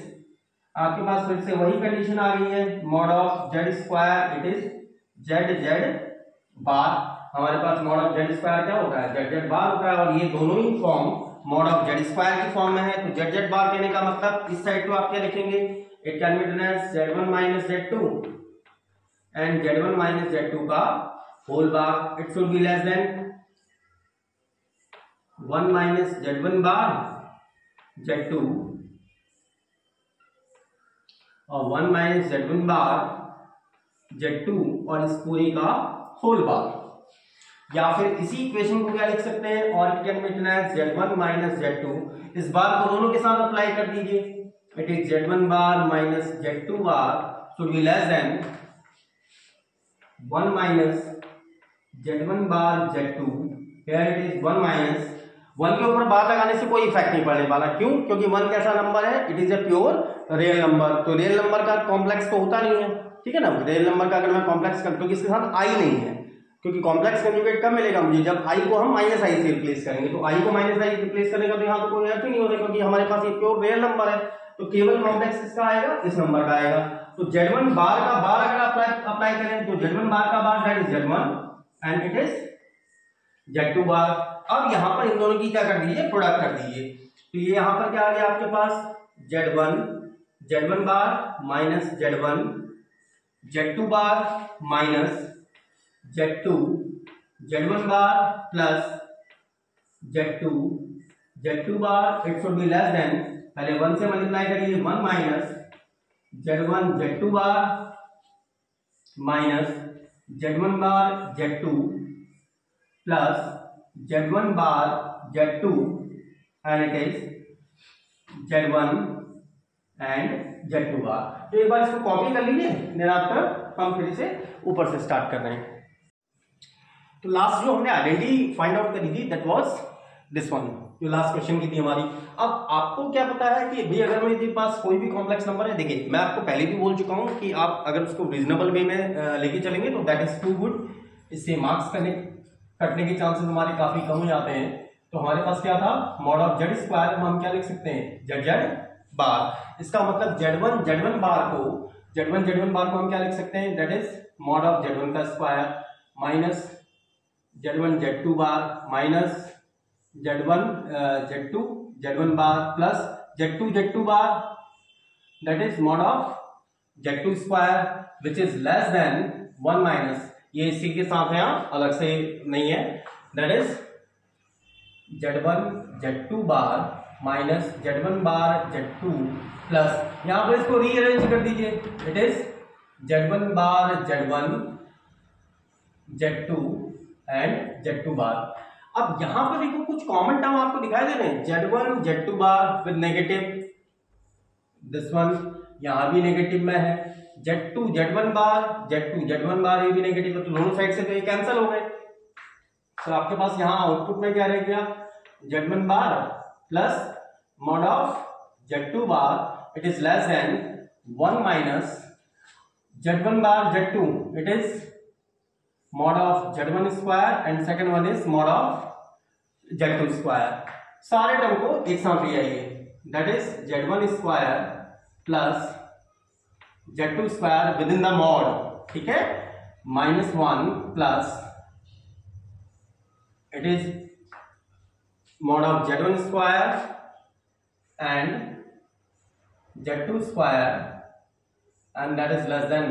आपके पास फिर से वही कंडीशन आ गई है mod of Z square it is Z बार। हमारे पास मॉड ऑफ Z स्क्वायर क्या होता है, Z बार होता है, और ये दोनों ही form mod of Z square की फॉर्म में है। तो Z बार कहने का मतलब इस साइड को आप क्या लिखेंगे, it can be written as Z1 minus Z2 and Z1 minus Z2 का whole bar, it should be less than 1 minus Z1 bar Z2 और 1 minus Z1 बार Z2 और इस पूरी का होल बार। या फिर इसी इक्वेशन को क्या लिख सकते हैं, और it can be written as Z1 minus Z2। इस बार को दोनों के साथ अप्लाई कर दीजिए, it is Z1 bar minus Z2 bar should be less than 1 minus Z1 bar Z2। Here it is 1 minus 1 के ऊपर बार लगाने से कोई इफेक्ट नहीं पड़ने वाला, क्यों, क्योंकि 1 कैसा नंबर है, it is a pure real number. तो रियल नंबर का कॉम्प्लेक्स तो होता नहीं है, ठीक है ना। रियल नंबर का अगर मैं कॉम्प्लेक्स कर, क्योंकि इसके साथ आई नहीं है, क्योंकि कॉम्प्लेक्स कंजुगेट कब मिलेगा मुझे, जब आई को हम माइनस आई से रिप्लेस करेंगे। तो आई को माइनस आई रिप्लेस करने का तो यहाँ तो कोई अर्थ ही नहीं होता, क्योंकि हमारे पास ये प्योर रियल नंबर है। तो केवल कॉम्प्लेक्स किसका आएगा, इस नंबर का आएगा। तो Z1 बार का बार अगर अप्लाई करें तो Z1 बार का bar that is Z1 and it is Z2 bar. अब यहां पर इन दोनों की क्या कर दीजिए, प्रोडक्ट कर दीजिए। तो ये यहां पर क्या आ गया आपके पास Z1 bar minus Z1 Z2 bar minus Z2 Z1 bar plus Z2 bar it should be less then, पहले 1 से मल्टीप्लाई करिए, 1 minus Z1 Z2 bar minus Z1 bar Z2 plus Z1 bar Z2 and it is Z1 and Z2 बार। तो एक बार इसको copy कर लीजिए, निराकर हम फिर से ऊपर से स्टार्ट कर रहे हैं। तो लास्ट जो हमने आइडेंटिटी फाइंड आउट करी थी दैट वाज दिस वन, जो लास्ट क्वेश्चन की थी हमारी। अब आपको क्या पता है कि भाई अगर मेरे पास कोई भी कॉम्प्लेक्स नंबर है, देखिए मैं आपको पहले भी बोल चुका हूं कि आप अगर उसको रीजनेबल वे में लेके चलेंगे तो दैट इज टू गुड, इससे मार्क्स कटने के चांसेस हमारे काफी कम हो जाते हैं। तो हमारे पास क्या था, मॉड ऑफ जेड स्क्वायर हम क्या लिख सकते हैं, जेड जेड बार। इसका मतलब जेड वन बार को हम क्या लिख सकते हैं, that is mod of Z one का square minus Z one bar minus Z one bar plus Z two bar, that is mod of Z two square which is less than 1 minus, ये इसी के साथ है, यहाँ अलग से नहीं है, that is Z1 bar minus Z1 bar Z2 plus, यहां पर इसको रीअरेंज कर दीजिए, it is Z1 bar Z1 Z2 and Z2 bar. अब यहां पर देखो कुछ कॉमन टर्म आपको दिखाई दे रहे हैं, Z1 Z2 bar with negative, this one यहां भी नेगेटिव में है, Z2 Z1 bar Z2 Z1 बार ये भी नेगेटिव है, तो दोनों साइड से तो ये कैंसिल हो गए। तो आपके पास यहां आउटपुट में क्या रह गया, Z1 bar plus mod of Z2 bar it is less than 1 minus Z1 bar Z2, it is mod of Z1 square and second one is mod of Z2 square. सारे टर्म को एक साथ ले आइए, that is Z1 square plus Z2 square with in the mod, ठीक है, -1 plus it is mod of Z1 square and Z2 square and that is less than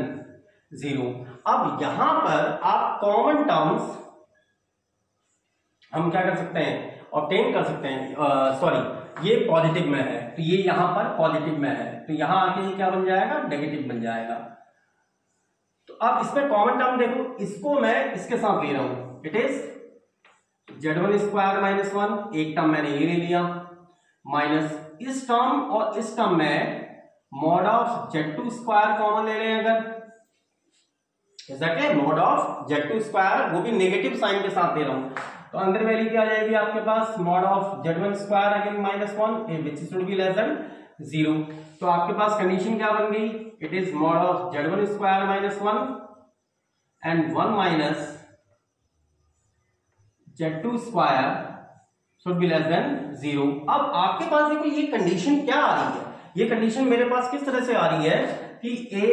0। अब यहां पर आप कॉमन टर्म्स हम क्या कर सकते हैं, ऑब्टेन कर सकते हैं, सॉरी ये पॉजिटिव में है तो ये यहां पर पॉजिटिव में है, तो यहां आके ये क्या बन जाएगा, नेगेटिव बन जाएगा। तो अब इसमें कॉमन टर्म देखो, इसको मैं इसके साथ ले रहा हूं, इट इज Z1 स्क्वायर -1, एक टर्म मैंने ये ले लिया, माइनस इस टर्म और इस टर्म में mod of Z2 square common ले लें अगर, मॉड ऑफ Z2 स्क्वायर, वो भी नेगेटिव साइन के साथ दे रहा हूं, तो अंदर वैल्यू क्या आ जाएगी आपके पास, mod of Z1 square again -1 which should be less than 0। तो आपके पास कंडीशन क्या बन गई, it is mod of Z1 square -1 and 1 minus Z2 square should be less than 0। अब आपके पास देखो ये कंडीशन क्या आ रही है, ये कंडीशन मेरे पास किस तरह से आ रही है कि A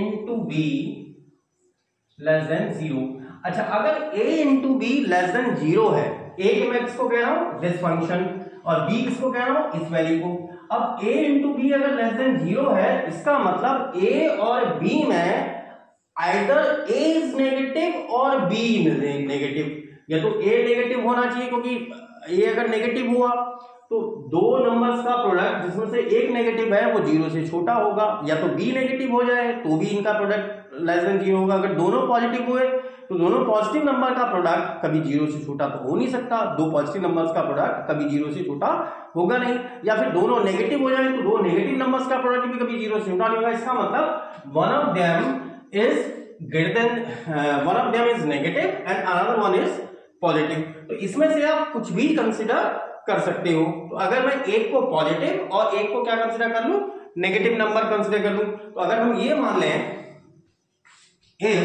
into B less than 0। अच्छा, अगर A into B less than 0 है, A के मैं किसको कह रहा हूं, दिस फंक्शन, और B किसको कह रहा हूं, इस वैल्यू को। अब A इंटू बी अगर लेस देन 0 है, इसका मतलब A और B में आइदर A इज नेगेटिव और B नेगेटिव, या तो A नेगेटिव होना चाहिए, क्योंकि A अगर नेगेटिव हुआ तो दो नंबर्स का प्रोडक्ट जिसमें से एक नेगेटिव है वो 0 से छोटा होगा, या तो B नेगेटिव हो जाए तो भी इनका प्रोडक्ट लेस देन 0 होगा। अगर दोनों पॉजिटिव हुए तो दोनों पॉजिटिव नंबर का प्रोडक्ट कभी 0 से छोटा तो हो नहीं सकता, दो पॉजिटिव नंबर्स का प्रोडक्ट कभी 0 से छोटा होगा नहीं, या फिर दोनों नेगेटिव हो जाए तो दो नेगेटिव नंबर्स का प्रोडक्ट भी कभी 0 से छोटा नहीं होगा। इसका मतलब one of them is negative and another one is positive. तो इसमें से आप कुछ भी कंसिडर कर सकते हो। तो अगर मैं एक को पॉजिटिव और एक को क्या कंसिडर कर लूं, नेगेटिव नंबर कंसिडर कर लूं, तो अगर हम ये मान लें if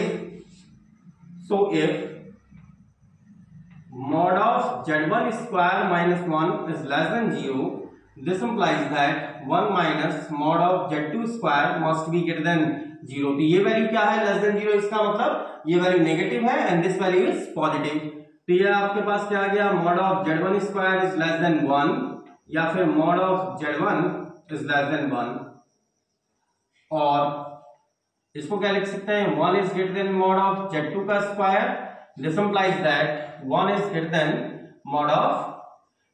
mod of Z1 square -1 is less than 0, this implies that 1 minus mod of Z2 square must be greater than 0। तो ये वैल्यू क्या है, लेस देन 0, इसका मतलब ये वैल्यू नेगेटिव है and this value is positive. तो ये आपके पास क्या आ गया, mod of Z1 square is less than 1 या फिर mod of Z1 is less than 1 और इसको क्या लिख सकते हैं, 1 is greater than mod of Z2 का square, this implies that 1 is greater than mod of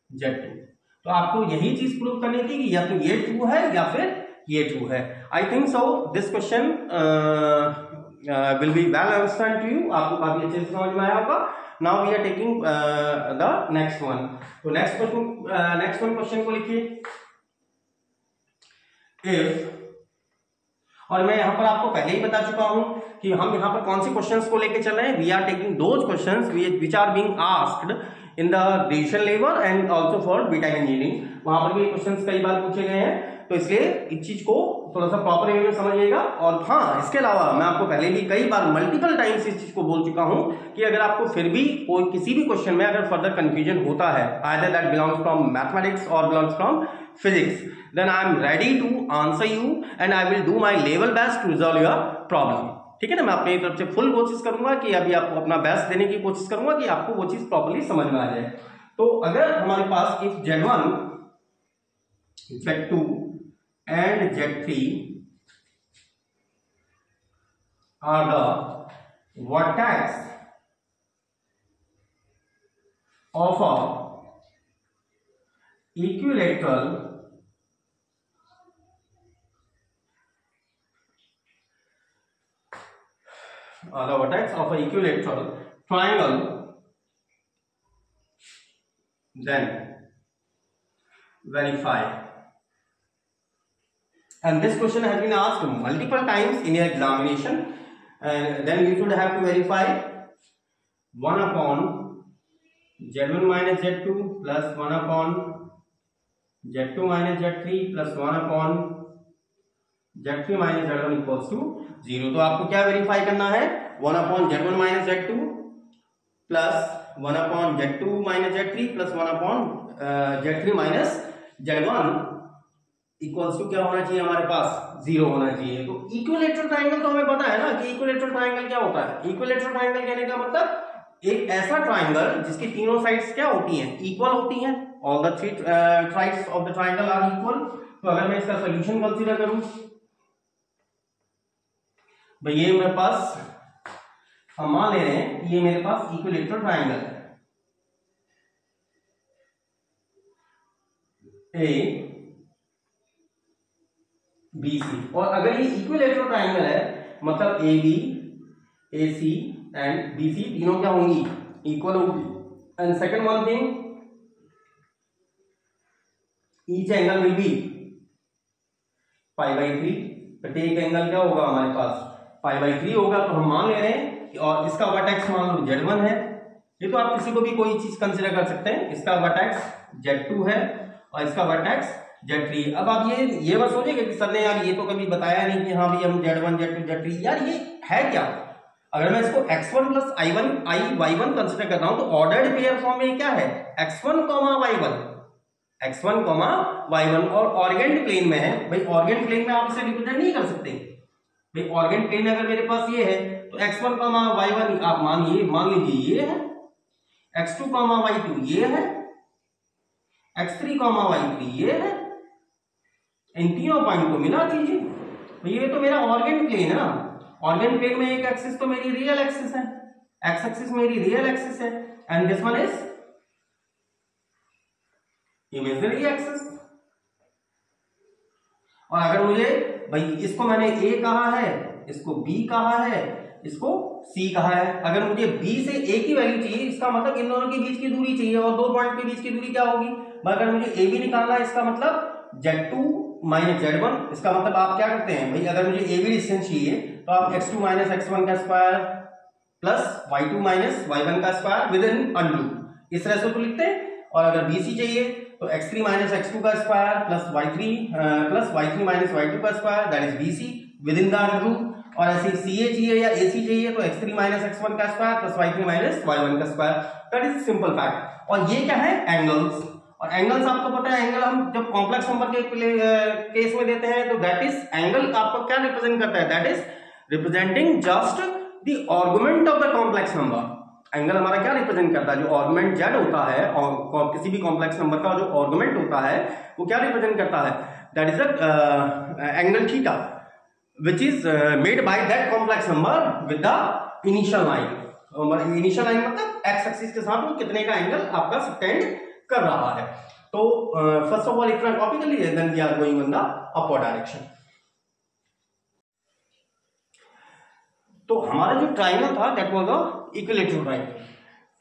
Z2। तो आपको यही चीज प्रूव करनी थी कि या तो ये ट्रू है या फिर ये ट्रू है। I think so this question will be well understand to you, आपको काफी अच्छे से समझ में आया होगा। Now we are taking the next one. तो नेक्स्ट वन क्वेश्चन को लिखिए, इफ, और मैं यहां पर आपको पहले ही बता चुका हूं कि हम यहां पर कौन से क्वेश्चंस को लेके चल रहे हैं। We are taking those questions which are being asked in the graduation level and also for BTech engineering, वहां पर भी क्वेश्चंस कई बार पूछे गए हैं, तो इसलिए इस चीज को थोड़ा सा प्रॉपर वे में समझिएगा। और हाँ, इसके अलावा मैं आपको पहले भी कई बार मल्टीपल टाइम्स इस चीज को बोल चुका हूं कि अगर आपको फिर भी कोई किसी भी क्वेश्चन में अगर फर्दर कंफ्यूजन होता है, either that belongs from mathematics और belongs from physics, then I am ready to answer you and I will do my level best to resolve your problem. ठीक है ना, मैं अपनी तरफ से फुल कोशिश करूंगा कि अभी आपको अपना बेस्ट देने की कोशिश करूंगा कि आपको वो चीज प्रॉपर्ली समझ में आ जाए। तो अगर हमारे पास if Z1, Z2 and Z3 are the vertex of a equilateral triangle, then verify. And this question has been asked multiple times in your examination, and then you should have to verify 1 upon Z1 minus Z2 plus 1 upon Z2 minus Z3 plus 1 upon Z3 minus Z1 equals to 0। तो आपको क्या verify करना है, 1 upon Z1 minus Z2 plus 1 upon Z2 minus Z3 plus 1 upon Z3 minus Z1 equals to क्या होना चाहिए, हमारे पास 0 होना चाहिए। तो इक्विलेटरल ट्रायंगल तो हमें पता है ना कि इक्विलेटरल ट्रायंगल क्या होता है। इक्विलेटरल ट्रायंगल कहने का मतलब एक ऐसा ट्रायंगल जिसकी तीनों साइड्स क्या होती हैं, इक्वल होती हैं। All the three sides of the triangle are equal. तो अगर मैं इसका सॉल्यूशन कंसीडर करूं, भाई ये मेरे पास, हम मान ले रहे हैं कि ये मेरे पास इक्विलेटरल ट्रायंगल है, ए बी सी, और अगर ये इक्विलेटरल ट्रायंगल है मतलब A B, A C and B C तीनों क्या होंगी, इक्वल होंगी। And second one thing, each angle will be π/3, प्रत्येक एंगल क्या होगा हमारे पास π/3 होगा। तो हम मान ले रहे हैं, और इसका वर्टेक्स मान लो Z1 है, ये तो आप किसी को भी कोई चीज कंसीडर कर सकते हैं। इसका वर्टेक्स Z2 है और इसका वर्टेक्स Z3। अब आप ये मत सोचिएगा कि सर ने यार ये तो कभी बताया नहीं कि हाँ भी हम Z1 Z2 Z3, यार ये है क्या। अगर मैं इसको x1 प्लस y1 कंसिडर कर रहा हूं तो ऑर्डर्ड पेयर फॉर्म में क्या है, x1 y1, और ऑर्गेंड प्लेन में है। भाई ऑर्गेंड प्लेन में आप इसे रिप्रेजेंट नहीं कर सकते। भाई ऑर्गेंड प्लेन अगर मेरे पास ये है तो x1 y1 आप मान लीजिए ये है, x2 y2 ये है, x3 y3 ये है। इन तीनों पॉइंट को मिला दीजिए। ये तो मेरा ऑर्गेन प्लेन है ना। ऑर्गेन प्लेन में एक एक्सिस तो मेरी रियल एक्सिस है, एक्स एक्सिस मेरी रियल एक्सिस है, and this one is imaginary axis. और अगर मुझे भाई इसको मैंने ए कहा है, इसको बी कहा है, इसको सी कहा है, अगर मुझे बी से ए की वैल्यू चाहिए, इसका मतलब इन दोनों के बीच की दूरी चाहिए, और दो पॉइंट के बीच की दूरी क्या होगी। अगर मुझे ए बी निकालना है, इसका मतलब Z2 माइनस Z1, इसका मतलब आप क्या करते हैं भाई, अगर मुझे ए बी डिस्टेंस चाहिए तो आप x2 माइनस x1 का square plus y2 minus y1 का स्क्वायर विद इन अंडू, इस तरह से तो लिखते हैं। और अगर BC चाहिए तो x3 माइनस x2 का square plus y3 minus y2 का square, that is BC with in the undo. और ऐसे CA चाहिए या AC चाहिए तो x3 माइनस x1 का square plus y3 minus y1 का square, that is simple fact. और ये क्या है, एंगल्स। और एंगल्स आपको पता है, एंगल हम जब कॉम्प्लेक्स नंबर के केस में देते हैं तो दैट इज एंगल आपको क्या रिप्रेजेंट करता है, that is representing just the argument of the complex number. Angle हमारा क्या रिप्रेजेंट करता है, जो आर्गुमेंट z होता है और किसी भी कॉम्प्लेक्स नंबर का जो आर्गुमेंट होता है वो क्या रिप्रेजेंट करता है, that is the angle theta. which is made by that complex number with the initial line. Initial line मतलब एक्स एक्सिस के साथ वो कितने का एंगल आपका सबटेंड कर रहा है. तो फर्स्ट ऑफ ऑल इतना कॉपी कर लीजिए, then we are going in the upward direction. तो हमारा जो ट्राइंगल था that was a equilateral triangle.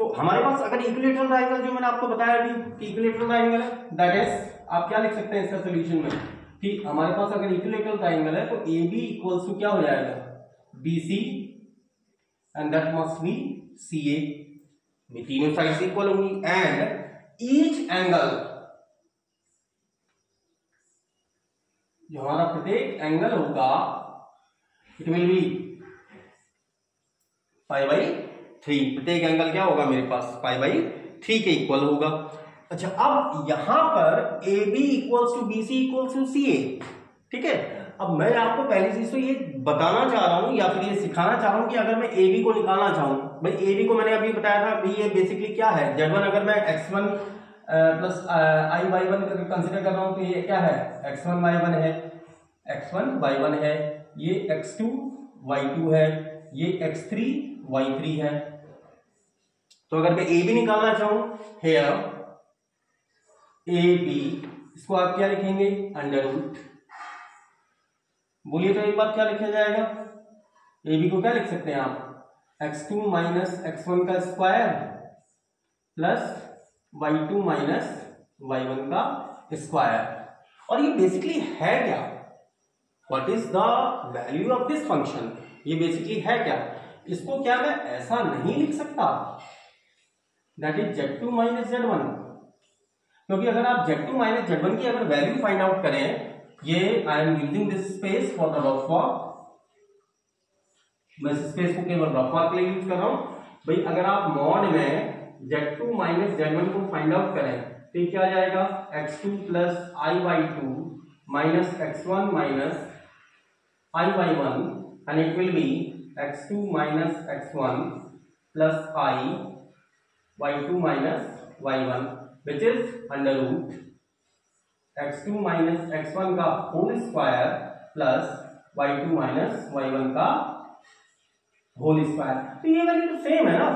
तो हमारे पास अगर इक्विलैटरल ट्राइंगल जो मैंने आपको बताया अभी कि इक्विलैटरल ट्राइंगल है, दैट इज आप क्या लिख सकते हैं इसका सॉल्यूशन में कि हमारे पास अगर इक्विलैटरल ट्राइंगल है तो ए बी इक्वल्स टू क्या हो जाएगा, B C and that must be C A. तीनों साइड इक्वल होंगी एंड ईच एंगल, जो हमारा प्रत्येक एंगल होगा it will be pi by 3. प्रत्येक एंगल क्या होगा मेरे पास पाई बाई 3 के इक्वल होगा. अच्छा, अब यहां पर A B equals to B C equals to C A. ठीक है, अब मैं आपको पहली चीज तो ये बताना चाह रहा हूं या फिर ये सिखाना चाह रहा हूं कि अगर मैं ए बी को निकालना चाहूं, भाई ए बी को मैंने अभी बताया था भाई ये बेसिकली क्या है, Z1 अगर मैं x1 प्लस आई y1 कंसिडर कर रहा हूं तो ये क्या है, x1 y1 है, x1 y1 है, ये x2 y2 है, ये x3 y3 है. तो अगर मैं ए बी निकालना चाहूं हेयर ए बी, इसको आप क्या लिखेंगे, अंडर रूट. बोलिए तो एक बार क्या लिखा जाएगा, ए बी को क्या लिख सकते हैं आप, x2 माइनस x1 का square plus y2 minus y1 का स्क्वायर. और ये बेसिकली है क्या, what is the value of this function, ये बेसिकली है क्या. इसको क्या मैं ऐसा नहीं लिख सकता, that is Z2 minus Z1, क्योंकि अगर आप Z2 माइनस Z1 की अगर वैल्यू फाइंड आउट करें, ये आई am using this space for the rough work, मैं इस स्पेस को केवल रफ वर्क के लिए यूज कर रहा हूं. भाई अगर आप मॉड में Z2 माइनस Z1 को फाइंड आउट करें तो क्या आ जाएगा, x2 plus i y two minus x1 minus i y one and it will be x2 minus x1 plus i y2 minus y1 which is under root x2 minus x1 का whole square plus y2 minus y1 का whole square. तो ये value तो same है ना,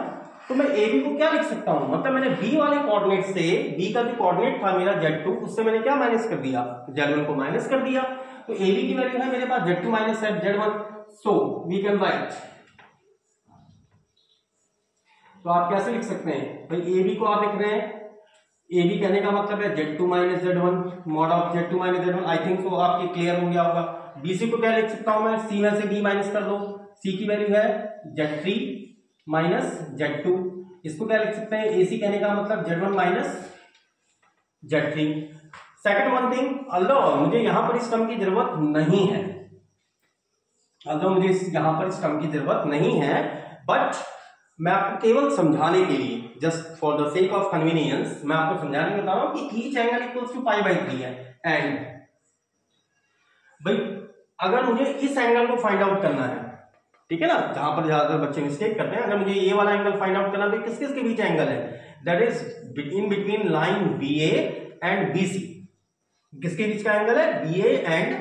तो मैं A B को क्या लिख सकता हूं, मतलब मैंने बी वाले कोऑर्डिनेट से, बी का जो कोऑर्डिनेट था मेरा Z2, उससे मैंने क्या माइनस कर दिया, Z1 को माइनस कर दिया. तो ए बी की वैल्यू है मेरे पास Z2 minus Z1, so we can write. तो आप कैसे लिख सकते हैं, भाई ए बी को आप लिख रहे हैं, ए बी कहने का मतलब है Z2 minus Z1, mod of Z2 minus Z1. I think तो आपके क्लियर हो गया होगा. बी सी को क्या लिख सकता हूं मैं, सी में से बी माइनस कर दो, सी की वैल्यू है Z3 माइनस Z2. इसको क्या लिख सकते हैं, ए सी कहने का मतलब Z1 minus Z3. Second one thing, अल्लाह मुझे यहां पर इस टर्म की जरूरत नहीं है, अल्लाह मुझे यहां पर इस टर्म की जरूरत नहीं है, बट मैं आपको केवल समझाने के लिए, just for the sake of convenience, मैं आपको समझाने बता रहा हूं कि each angle equals to pi by 3 है. एंड भाई अगर मुझे इस एंगल को फाइंड आउट करना है, ठीक है ना, जहां पर ज्यादातर बच्चे मिस्टेक करते हैं, अगर मुझे ये वाला एंगल फाइंड आउट करना है तो किस किस के बीच एंगल है, that is in between line B A and B C. किसके बीच का एंगल है, B A and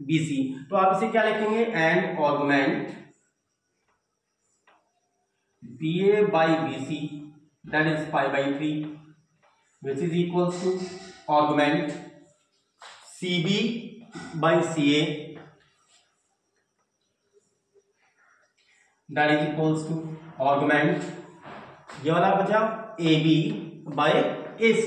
B C. तो आप इसे क्या लिखेंगे, and argument BA by BC that is pi by 3 which is equals to augment CB by CA that is equals to augment ये वाला बचा AB by AC.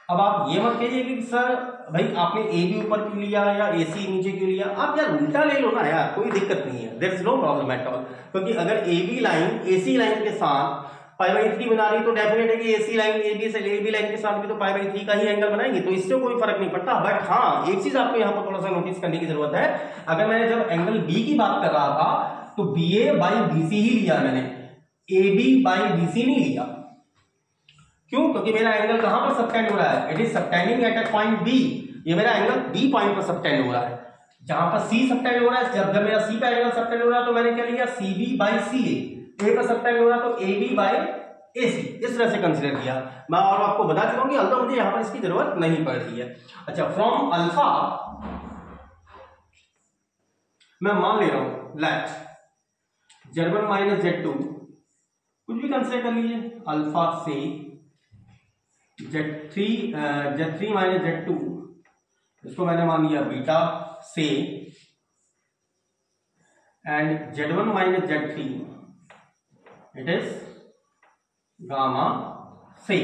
अब आप ये मत कहिए कि सर भाई आपने ए बी ऊपर क्यों लिया या ए सी नीचे क्यों लिया, आप यार उल्टा ले लो ना यार, कोई दिक्कत नहीं है, there is no problem at all. क्योंकि अगर A B line A C line के साथ पाई बाई 3 बना रही तो डेफिनेट है कि ए सी लाइन ए बी लाइन के साथ भी तो पाई बाई 3 का ही एंगल बनाएंगे, तो इससे कोई फर्क नहीं पड़ता. बट हाँ, एक चीज आपको यहाँ पर थोड़ा सा नोटिस करने की जरूरत है. अगर मैंने जब एंगल बी की बात कर रहा था तो B A by B C ही लिया मैंने, A B by B C नहीं लिया. क्यों, क्योंकि मेरा एंगल कहां पर सबटेंड हो रहा है, it is subtending at a point B. ये मेरा एंगल बी पॉइंट पर सबटेंड हो रहा है, जहां पर सी सबटेंड हो रहा है. जब मेरा सी का एंगल सबटेंड हो रहा है तो मैंने क्या लिया, सी बी बाई सी ए पर सबटेंड हो रहा है तो ए बी बाई ए सी, इस तरह से कंसीडर किया. मैं और आपको बता चुका हूं कि अल्फा मुझे यहां पर इसकी जरूरत नहीं पड़ रही है. अच्छा, फ्रॉम अल्फा मैं मान ले रहा हूं लेट Z1 माइनस Z2 कुछ भी कंसिडर कर लीजिए अल्फा से Z3 माइनस Z2 इसको मैंने मान लिया बीटा से and Z1 minus Z3 it is gamma से।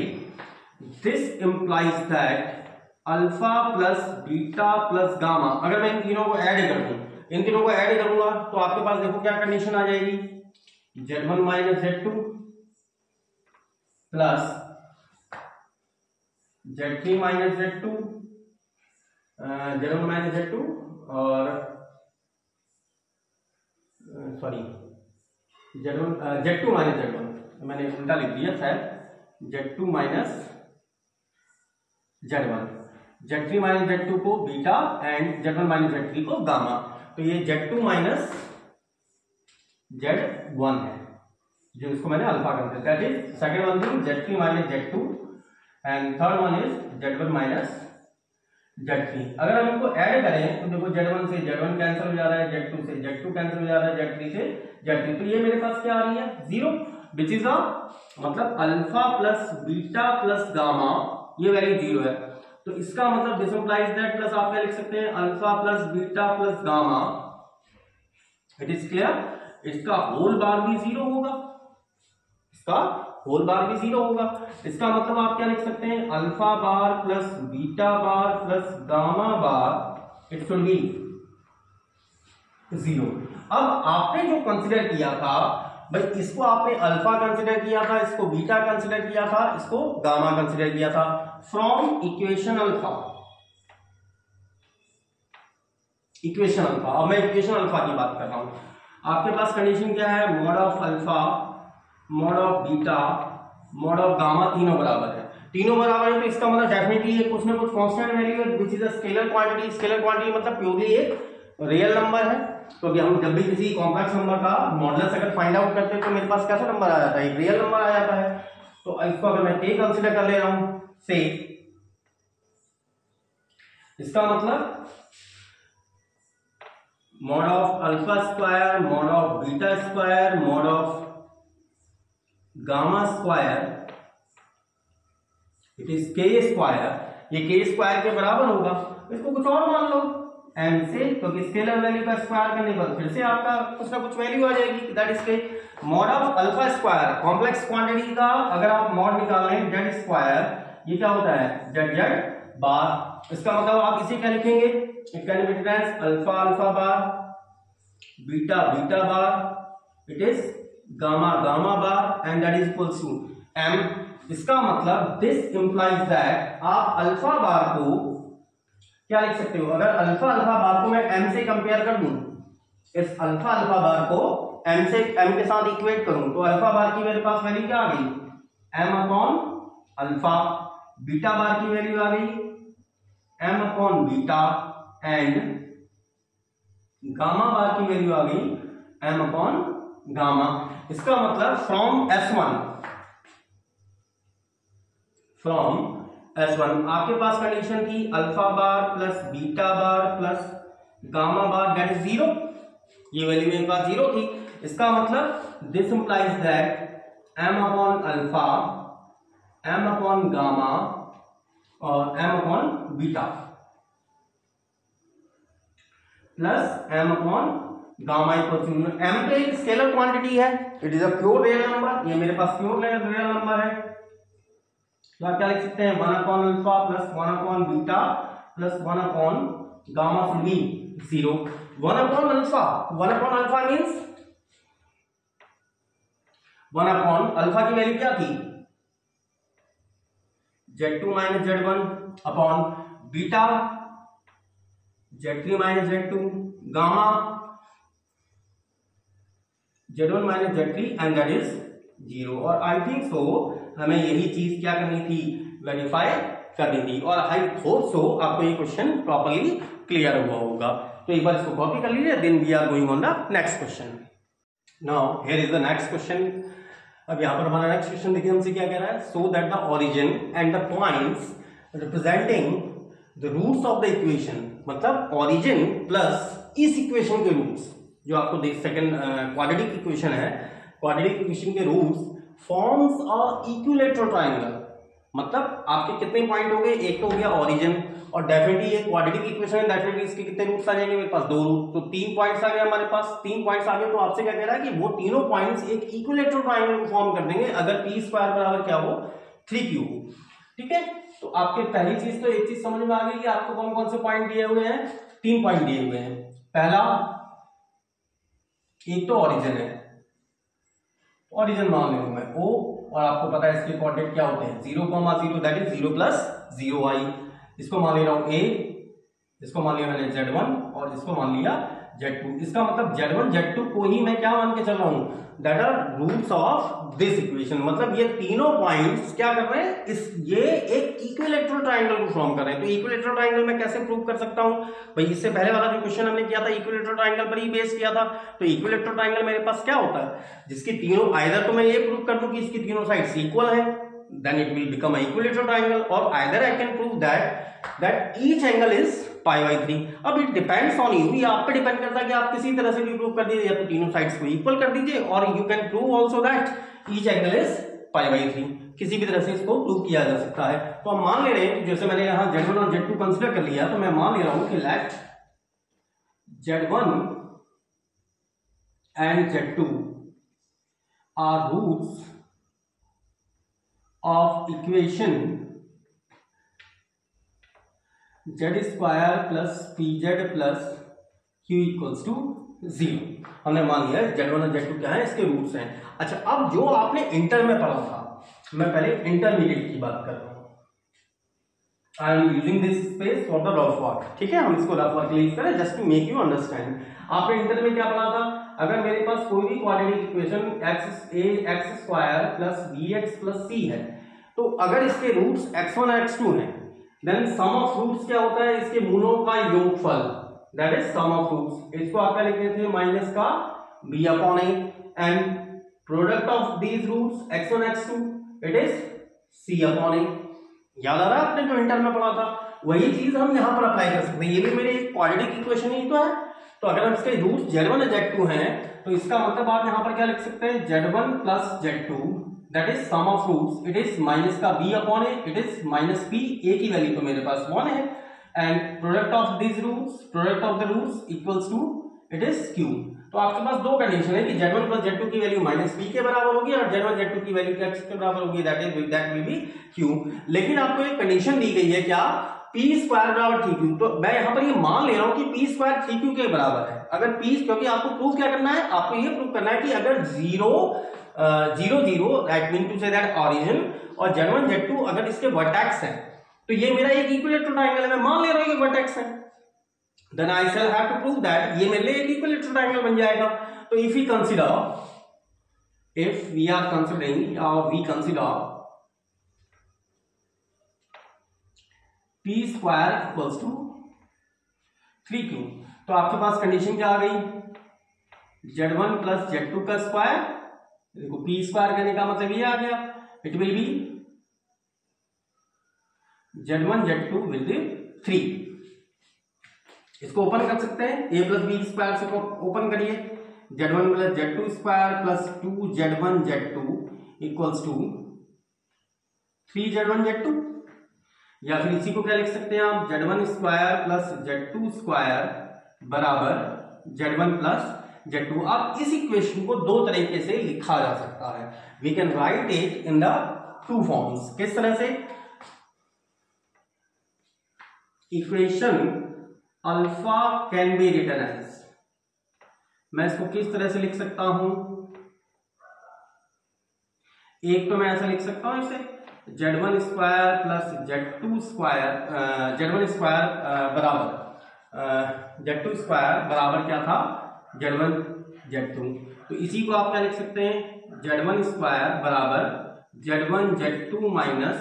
This implies that alpha plus beta plus gamma, अगर मैं इन तीनों को ऐड कर दूं, इन तीनों को ऐड करूंगा तो आपके पास देखो क्या कंडीशन आ जाएगी, Z1 minus Z2 plus Z3 minus Z2 Z1 minus Z2 और सॉरी Z2 माइनस Z1, मैंने उल्टा लिख दिया शायद, Z2 minus Z1, Z3 minus Z2 को beta and Z1 minus Z3 को गामा, तो ये Z2 माइनस Z1 है जो इसको मैंने अल्फा कर दिया, that is second one thing Z3 minus Z2 and third one is Z1 minus Z3। अगर हम इनको ऐड करें तो देखो Z1 से Z1 कैंसिल हो जा रहा है, Z2 से Z2 कैंसिल हो जा रहा है, Z3 से Z3, तो ये मेरे पास क्या आ रही है 0, विच इज मतलब alpha plus beta plus gamma ये वैल्यू 0 है, तो इसका मतलब दिस इंप्लाइज दैट प्लस आप क्या लिख सकते हैं alpha plus beta plus gamma, it is clear, इसका होल बार भी 0 होगा, इसका होल बार भी 0 होगा, इसका मतलब आप क्या लिख सकते हैं alpha bar plus beta bar plus gamma bar it should be 0। अब आपने जो कंसीडर किया था भाई, इसको आपने अल्फा कंसीडर किया था, इसको बीटा कंसीडर किया था, इसको गामा कंसीडर किया था, from equation alpha, equation alpha. अब मैं इक्वेशन अल्फा की बात कर रहा हूं, आपके पास कंडीशन क्या है, mod of alpha mod of beta mod of gamma तीनों बराबर है, तीनों बराबर है, तो इसका मतलब डेफिनेटली ये कुछ ना कुछ कांस्टेंट वैल्यू है which is a scalar quantity, scalar quantity मतलब प्योरली एक रियल नंबर है, तो अभी हम जब भी किसी कॉम्प्लेक्स नंबर का मॉडुलस अगर फाइंड आउट करते हैं तो मेरे पास कैसा नंबर आ जाता है, एक रियल नंबर आ जाता है, तो इसको अगर मैं k कंसीडर कर ले रहा हूं से, इसका मतलब mod of alpha square mod of beta square mod of gamma square it is k square, ये k स्क्वायर के बराबर होगा, इसको कुछ और मान लो m से, क्योंकि स्केलर वैल्यू का स्क्वायर करने पर फिर से आपका कुछ ना कुछ वैल्यू आ जाएगी, दैट इज के mod of alpha square, complex quantity का अगर आप मॉड निकाल लें जेड स्क्वायर, ये क्या होता है जेड जेड बार, इसका मतलब आप इसे क्या लिखेंगे, it can be written as alpha alpha bar beta beta bar it is gamma gamma bar and that is equals to m। इसका मतलब दिस इंप्लाइज दैट आप अल्फा बार को क्या लिख सकते हो, अगर अल्फा अल्फा बार को मैं m से कंपेयर कर दूं, इस अल्फा अल्फा बार को m से m के साथ इक्वेट करूं, तो अल्फा बार की मेरे पास वैल्यू क्या आ गई m upon alpha, beta bar की वैल्यू आ गई m upon beta and gamma bar की वैल्यू आ गई m अपॉन गामा। इसका मतलब फ्रॉम S1 आपके पास कंडीशन थी alpha bar plus beta bar plus gamma bar that is 0, ये वैल्यू मेरे पास 0 थी, इसका मतलब this implies that m upon alpha m upon gamma और m upon beta plus m upon gamma equal to m तो एक स्केलर क्वांटिटी है, it is a pure real number, ये मेरे पास प्योर रियल नंबर है, तो आप क्या लिख सकते हैं 1 upon alpha plus 1 upon beta plus 1 upon gamma should be 0। 1 upon alpha means 1 upon alpha की वैल्यू क्या थी Z2 minus Z1 upon beta Z3 minus Z2 gamma Z1 minus Z3 and that is 0। और आई think सो हमें यही चीज क्या करनी थी, वेरीफाई करनी थी, और आई होप सो आपको ये क्वेश्चन प्रॉपर्ली क्लियर हुआ होगा, तो एक बार इसको कॉपी कर लीजिए, then we are going on the next question. Now here is the next question. अब यहाँ पर हमारा नेक्स्ट क्वेश्चन देखिए हमसे क्या कह रहा है, so that the origin and the points representing the roots of the equation, मतलब ओरिजिन प्लस इस इक्वेशन के रूट्स जो आपको देख सेकंड क्वाड्रेटिक इक्वेशन है, क्वाड्रेटिक इक्वेशन के roots forms a equilateral triangle. मतलब आपके कितने पॉइंट हो गए, एक तो हो गया ओरिजिन, और डेफिनेटली ये क्वाड्रेटिक इक्वेशन है, डेफिनेटली इसके कितने रूट्स आ जाएंगे मेरे पास, 2 रूट, तो 3 पॉइंट्स आ गए हमारे पास, 3 पॉइंट्स आ गए। तो आपसे क्या कह रहा है कि वो तीनों पॉइंट्स एक इक्विलैटरल ट्रायंगल को फॉर्म कर देंगे अगर पी स्क्वायर बराबर क्या हो, 3q हो। ठीक है, तो आपके पहली चीज तो एक चीज समझ में आ गई कि आपको कौन कौन से पॉइंट दिए हुए हैं, 3 पॉइंट दिए हुए हैं। पहला, एक तो ओरिजिन है, ओरिजिन मान लूंगा मैं O, और आपको पता है इसके कोऑर्डिनेट क्या होते हैं, 0,0 दैट इज 0 + 0i। इसको मान ले रहा हूं A, इसको मान लिया मैंने Z1 और इसको मान लिया Z2। इसका मतलब Z1 Z2 को ही मैं क्या मान के चल रहा हूं, that are roots of this equation. मतलब ये तीनों पॉइंट्स क्या कर रहे हैं, ये एक इक्विलैटरल ट्रायंगल को फॉर्म कर रहे हैं। तो इक्विलैटरल ट्रायंगल मैं कैसे प्रूव कर सकता हूं भाई, इससे पहले वाला जो क्वेश्चन हमने किया था इक्विलैटरल ट्रायंगल पर ही बेस किया था। तो इक्विलैटरल ट्रायंगल मेरे पास क्या होता है, जिसकी तीनों, आइदर तो मैं ये प्रूव कर दूं कि इसकी तीनों साइड्स इक्वल है, then it will become an equilateral triangle, or either I can prove that each angle is π/3। अब it depends on you, ये आप पे डिपेंड करता है कि आप किसी तरह से भी प्रूव कर दीजिए, या तो तीनों साइड्स को इक्वल कर दीजिए, और you can prove also that each angle is π/3। किसी भी तरह से इसको प्रूव किया जा सकता है। तो हम मान ले रहे हैं, जैसे मैंने यहाँ Z1 और Z2 कंसिडर कर लिया, तो मैं मान ले रहा हूं कि let Z1 and Z2 are roots of equation z square plus pz plus q equals to 0। हमने मान लिया Z1 और Z2 क्या है, इसके रूट्स हैं। अच्छा, अब जो आपने इंटर में पढ़ा था, मैं पहले इंटरमीडिएट की बात कर रहा हूं। I am using this space for the rough work. ठीक है, हम इसको रफ वर्क यूज करें just to make you understand. आपने इंटर में क्या पढ़ा था, अगर मेरे पास कोई भी quadratic equation x² plus bx plus c है, तो अगर इसके रूट्स x1 और x2 हैं, देन सम ऑफ रूट्स क्या होता है, इसके मूलों का योगफल, that is sum of roots. इसको आप क्या लिखते थे, माइनस का b/a, and product of these roots x1 x2 it is c/a। याद आ रहा है आपने जो इंटर में पढ़ा था, वही चीज हम यहां पर अप्लाई कर सकते हैं। ये भी मेरे क्वाड्रेटिक इक्वेशन ही तो है। तो अगर हम इसके रूट्स Z1 और Z2 हैं, तो इसका मतलब आप यहां पर क्या लिख सकते हैं, Z1 plus Z2 that is sum of roots, it is minus का b/a, it is minus p, a की वैल्यू तो मेरे पास 1 है, and product of this roots, product of the roots equals to it is q। तो आपके पास दो condition है कि Z1 प्लस Z2 की वैल्यू माइनस p के बराबर होगी, और Z1 Z2 की वैल्यू x के बराबर होगी, दैट विल बी q। लेकिन आपको एक कंडीशन दी गई है, क्या, p² बराबर 3q। तो मैं यहां पर ये मान ले रहा हूं कि p² 3q के बराबर है। अगर p, क्योंकि आपको प्रूव क्या करना है, आपको ये प्रूव करना है कि अगर 0 0 that mean to say that origin, और Z1 Z2 अगर इसके वर्टेक्स हैं, तो ये मेरा एक इक्विलैटरल ट्रायंगल है, मैं मान ले रहा हूं कि वर्टेक्स है, then I shall have to prove that ये मेरे लिए एक इक्विलैटरल ट्रायंगल बन जाएगा। तो if we consider, if we are considering, और we consider p² equals to 3q, तो आपके पास कंडीशन क्या आ गई, Z1 प्लस Z2 का स्क्वायर, देखो p² करने का मतलब ये आ गया, it will be Z1 Z2 will be 3। इसको ओपन कर सकते हैं, a प्लस b² से ओपन करिए, Z1 plus Z2 square plus 2Z1 Z2 equals to 3Z1 Z2, या फिर इसी को क्या लिख सकते हैं आप, Z1 square plus Z2 square बराबर Z1 प्लस Z2। अब इस इक्वेशन को दो तरीके से लिखा जा सकता है, we can write it in the two forms. किस तरह से, equation alpha can be written as, मैं इसको किस तरह से लिख सकता हूं, एक तो मैं ऐसा लिख सकता हूं इसे Z1 square plus Z2 square, Z1 square बराबर Z2 स्क्वायर बराबर क्या था, Z1 Z2। तो इसी को आप क्या लिख सकते हैं, Z1 स्क्वायर बराबर Z1 Z2 minus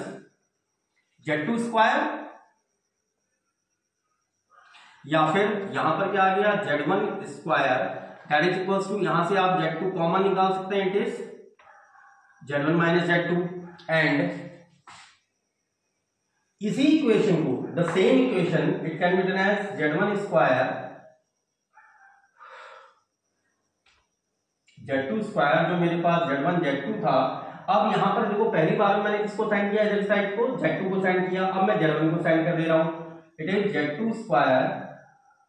Z2 square, या फिर यहां पर क्या आ गया, Z1 square that is equals to, यहां से आप Z2 कॉमन निकाल सकते हैं, it is Z1 minus Z2, and इसी इक्वेशन को, the same equation, it can be written as Z1 square Z2 square जो मेरे पास Z1 Z2 था, अब यहाँ पर देखो पहली बार में मैंने किसको साइन किया, इधर साइड को Z2 को साइन किया, अब मैं Z1 को साइन कर दे रहा हूँ। It is Z2 square,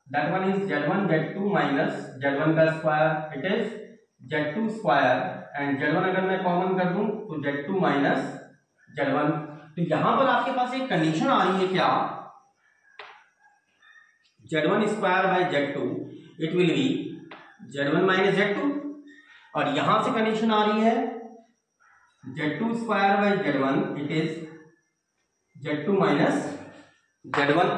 that one is Z1 Z2 minus Z1 का square, it is Z2 square and Z1 अगर मैं कॉमन कर दूं तो Z2 माइनस Z1। तो यहां पर आपके पास एक कंडीशन आ रही है क्या, Z1 square by Z2 it will be Z1 minus Z2, और यहां से कंडीशन आ रही है Z2 square by Z1 it is Z2 minus Z1।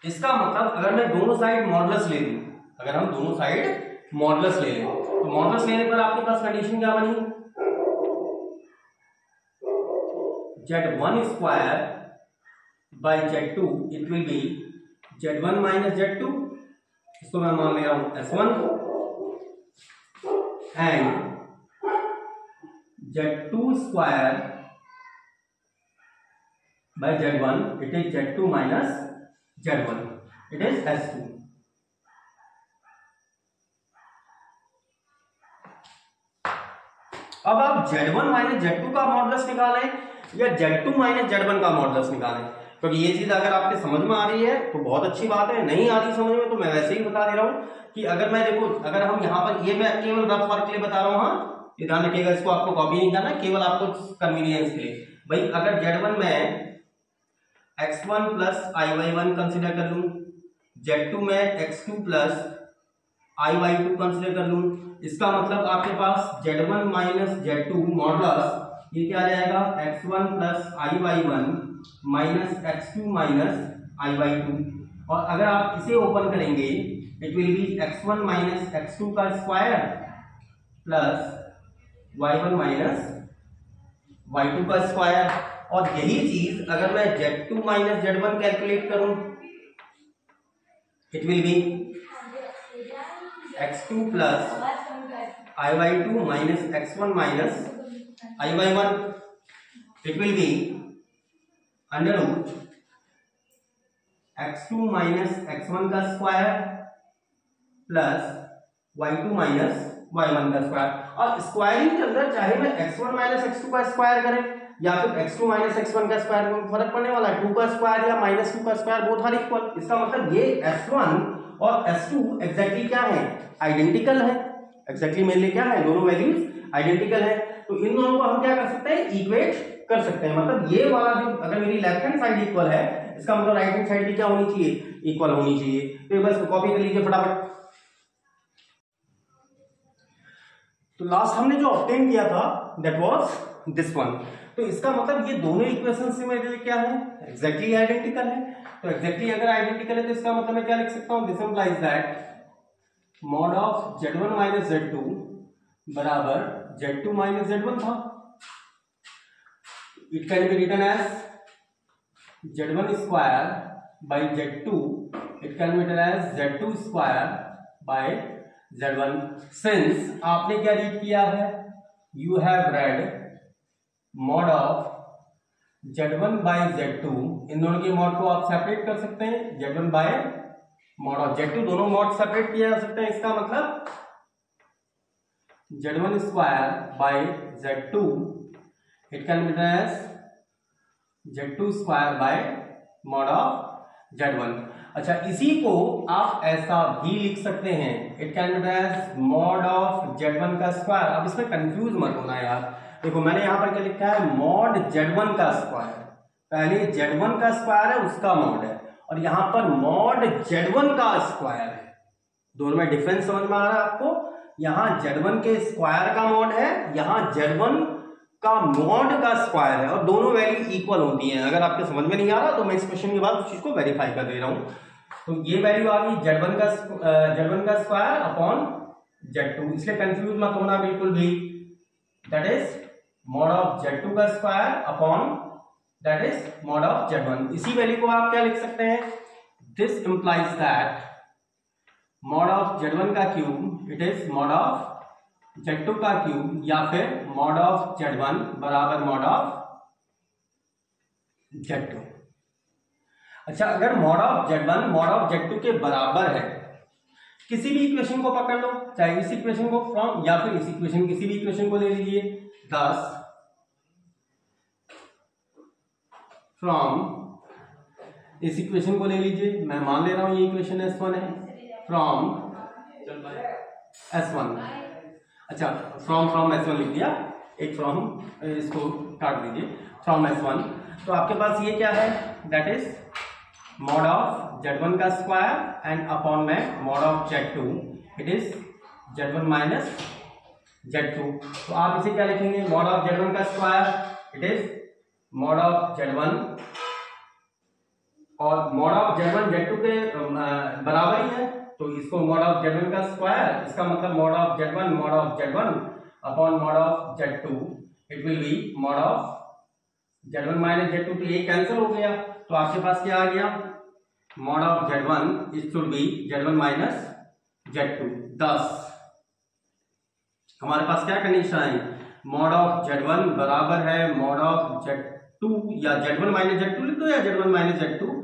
इसका मतलब अगर मैं दोनों साइड मॉडुलस ले लूं, अगर हम दोनों साइड मॉडुलस ले लें तो मॉडुलस लेने पर आपके पास कंडीशन क्या बनी, Z1 square by Z2 it will be Z1 minus Z2, इसको मैं मान ले रहा हूं S1, and Z2 square by Z1 it is Z2 minus Z1, it is S2। अब आप Z1 माइनस Z2 का मॉडुलस निकालें या Z2 माइनस Z1 का मॉडुलस निकालें, क्योंकि ये चीज अगर आपके समझ में आ रही है तो बहुत अच्छी बात है, नहीं आ रही समझ में तो मैं वैसे ही बता दे रहा हूं कि अगर मैं देखो, अगर हम यहाँ पर, ये मैं केवल रफ वर्क के लिए बता रहा हूँ, हाँ ये ध्यान रखिएगा, इसको आपको कॉपी नहीं करना, केवल आपको कन्वीनियंस के लिए। भाई अगर Z1 में x1 प्लस iy1 कंसिडर कर लूं, Z2 में x2 प्लस iy2 कंसिडर कर लूं, इसका मतलब आपके पास Z1 माइनस Z2 मॉडुलस ये क्या आ जाएगा, x1 plus iy1 minus x2 minus iy2, और अगर आप इसे ओपन करेंगे it will B x1 minus x2 का square plus y1 minus y2 का स्क्वायर। और यही चीज अगर मैं Z2 माइनस Z1 कैलकुलेट करूं it will be x2 plus iy2 minus x1 minus iy1, it will be under root x2 minus x1 का square plus y2 minus y1 का square. और स्क्वायरिंग के अंदर चाहे मैं x1 माइनस x2 का square करें या फिर x2 माइनस x1 का स्क्वायर, में फर्क पड़ने वाला है, 2 का स्क्वायर या माइनस 2 का स्क्वायर बोथ आर इक्वल। इसका मतलब ये s1 और s2 एग्जैक्टली क्या है, आइडेंटिकल है, एग्जैक्टली मेरे लिए क्या है, दोनों वैल्यूज आइडेंटिकल है। तो इन दोनों को हम क्या कर सकते हैं, इक्वेट कर सकते हैं। मतलब ये वाला जो, अगर मेरी लेफ्ट हैंड साइड इक्वल है, इसका मतलब राइट हैंड साइड भी क्या होनी चाहिए, इक्वल होनी चाहिए। तो ये बस कॉपी कर लीजिए फटाफट। तो लास्ट हमने जो ऑब्टेन किया था दैट वाज दिस वन। तो इसका मतलब ये दोनों इक्वेशन से मेरे लिए क्या है, एग्जैक्टली आइडेंटिकल है। तो एग्जैक्टली अगर आइडेंटिकल है तो इसका मतलब मैं क्या लिख सकता हूं, this implies that mod of Z1 minus Z2 बराबर Z2 माइनस Z1 था। It can be written as Z1 square by Z2, it can be written as Z2 square by Z1। Since आपने क्या रीड किया है, you have read mod of Z1 by Z2, इन दोनों के mod को आप सेपरेट कर सकते हैं, Z1 bye mod of Z2, दोनों मॉड सेपरेट किया जा सकते हैं। इसका मतलब Z1 square by Z2 it can be written as Z2 square by mod of Z1। अच्छा, इसी को आप ऐसा भी लिख सकते हैं, it can be written as mod of Z1 का स्क्वायर। अब इसमें कंफ्यूज मत होना यार, देखो मैंने यहां पर क्या लिखा है, मॉड Z1 का स्क्वायर, पहले Z1 का स्क्वायर है उसका मॉड है, और यहां पर मॉड Z1 का स्क्वायर है। दोनों में डिफरेंस समझ में आ रहा है आपको, यहां Z1 के स्क्वायर का मॉड है, यहां Z1 का मॉड का स्क्वायर है, और दोनों वैल्यू इक्वल होती हैं। अगर आपके समझ में नहीं आ रहा तो मैं इस क्वेश्चन के बाद उस चीज को वेरीफाई कर दे रहा हूं। तो ये वैल्यू आ गई Z1 का स्क्वायर अपॉन Z2, इसलिए कंफ्यूज मत होना बिल्कुल भी, that is mod of Z2 का square upon that is mod of Z1। इसी वैल्यू को आप क्या लिख सकते हैं, this implies that mod of Z1 का cube it is mod of Z2 का क्यूब, या फिर मॉड ऑफ Z1 बराबर मॉड ऑफ Z2। अच्छा, अगर mod of Z1 mod of Z2 के बराबर है, किसी भी इक्वेशन को पकड़ लो, चाहे इस इक्वेशन को फ्रॉम या फिर इस इक्वेशन किसी भी इक्वेशन को ले लीजिए। थस फ्रॉम इस इक्वेशन को ले लीजिए, मैं मान ले रहा हूं ये इक्वेशन S1 है, फ्रॉम S1, अच्छा फ्रॉम S1 लिख दिया, एक फ्रॉम इसको काट दीजिए, फ्रॉम S1। तो आपके पास ये क्या है, that is mod of Z1 का स्क्वायर एंड अपॉन में mod of Z2, it is Z1 minus Z2। तो आप इसे क्या लिखेंगे, mod ऑफ Z1 का square, it is mod of Z1 और mod ऑफ Z1 Z2 के बराबर ही है, तो इसको mod ऑफ Z1 का स्क्वायर, इसका मतलब mod of Z1 upon mod of Z2, it will B mod of Z1 minus Z2। तो ये कैंसिल हो गया, तो आपके पास क्या आ गया, mod of Z1 it should B Z1 minus Z2। 10 हमारे पास क्या condition I, mod of Z1 बराबर है mod ऑफ Z2, या Z1 माइनस Z2 लिख दो या Z1 माइनस Z2,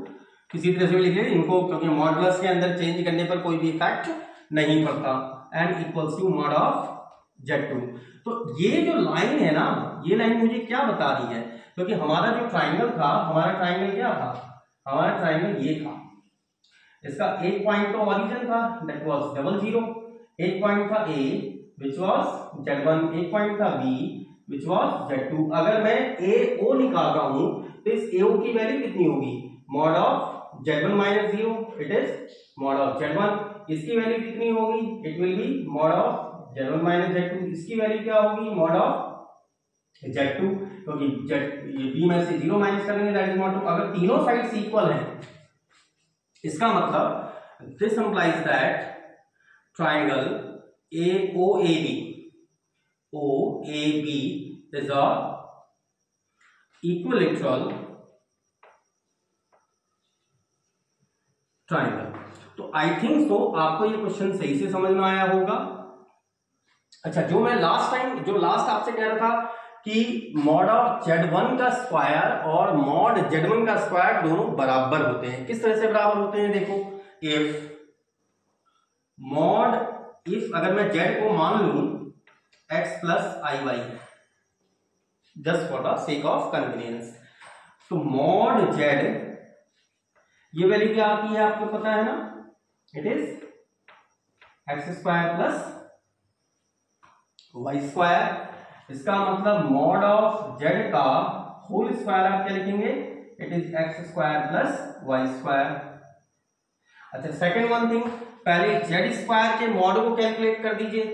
किसी तरह से लिख लें इनको, क्योंकि मॉडुलस के अंदर चेंज करने पर कोई भी इफेक्ट नहीं पड़ता, and equals to mod of Z2। तो ये जो लाइन है ना, ये लाइन मुझे क्या बता रही है, क्योंकि हमारा जो ट्राइंगल था, हमारा ट्राइंगल क्या था, हमारा ट्राइंगल ये था, इसका एक पॉइंट तो ओरिजिन था, दैट वाज 00, एक पॉइंट था A व्हिच वाज Z1, एक पॉइंट था B व्हिच वाज Z2। अगर मैं AO निकाल रहा हूं तो इस AO की वैल्यू कितनी होगी, mod of Z1 minus 0, it is mod of Z1। इसकी वैल्यू कितनी होगी, it will B mod of Z1 minus Z2। इसकी वैल्यू क्या होगी, mod ऑफ Z2, क्योंकि ये B में से 0 माइनस करेंगे, दैट इज mod 2। अगर तीनों साइड्स इक्वल हैं, इसका मतलब this implies that triangle OAB is a equilateral triangle. तो आई थिंक सो आपको ये क्वेश्चन सही से समझ में आया होगा। अच्छा, जो लास्ट आपसे कह रहा था कि mod ऑफ Z1 का स्क्वायर और mod Z1 का स्क्वायर दोनों बराबर होते हैं। किस तरह से बराबर होते हैं, देखो, इफ अगर मैं Z को मान लूं x plus IY, just for the sake of convenience, तो mod Z, ये वैल्यू क्या आती है आपको पता है ना, it is x square plus y square. इसका मतलब mod ऑफ Z का होल स्क्वायर आप क्या लिखेंगे, it is x square plus y square. अच्छा, सेकेंड वन थिंग, पहले Z स्क्वायर के मॉड को कैलकुलेट कर दीजिए,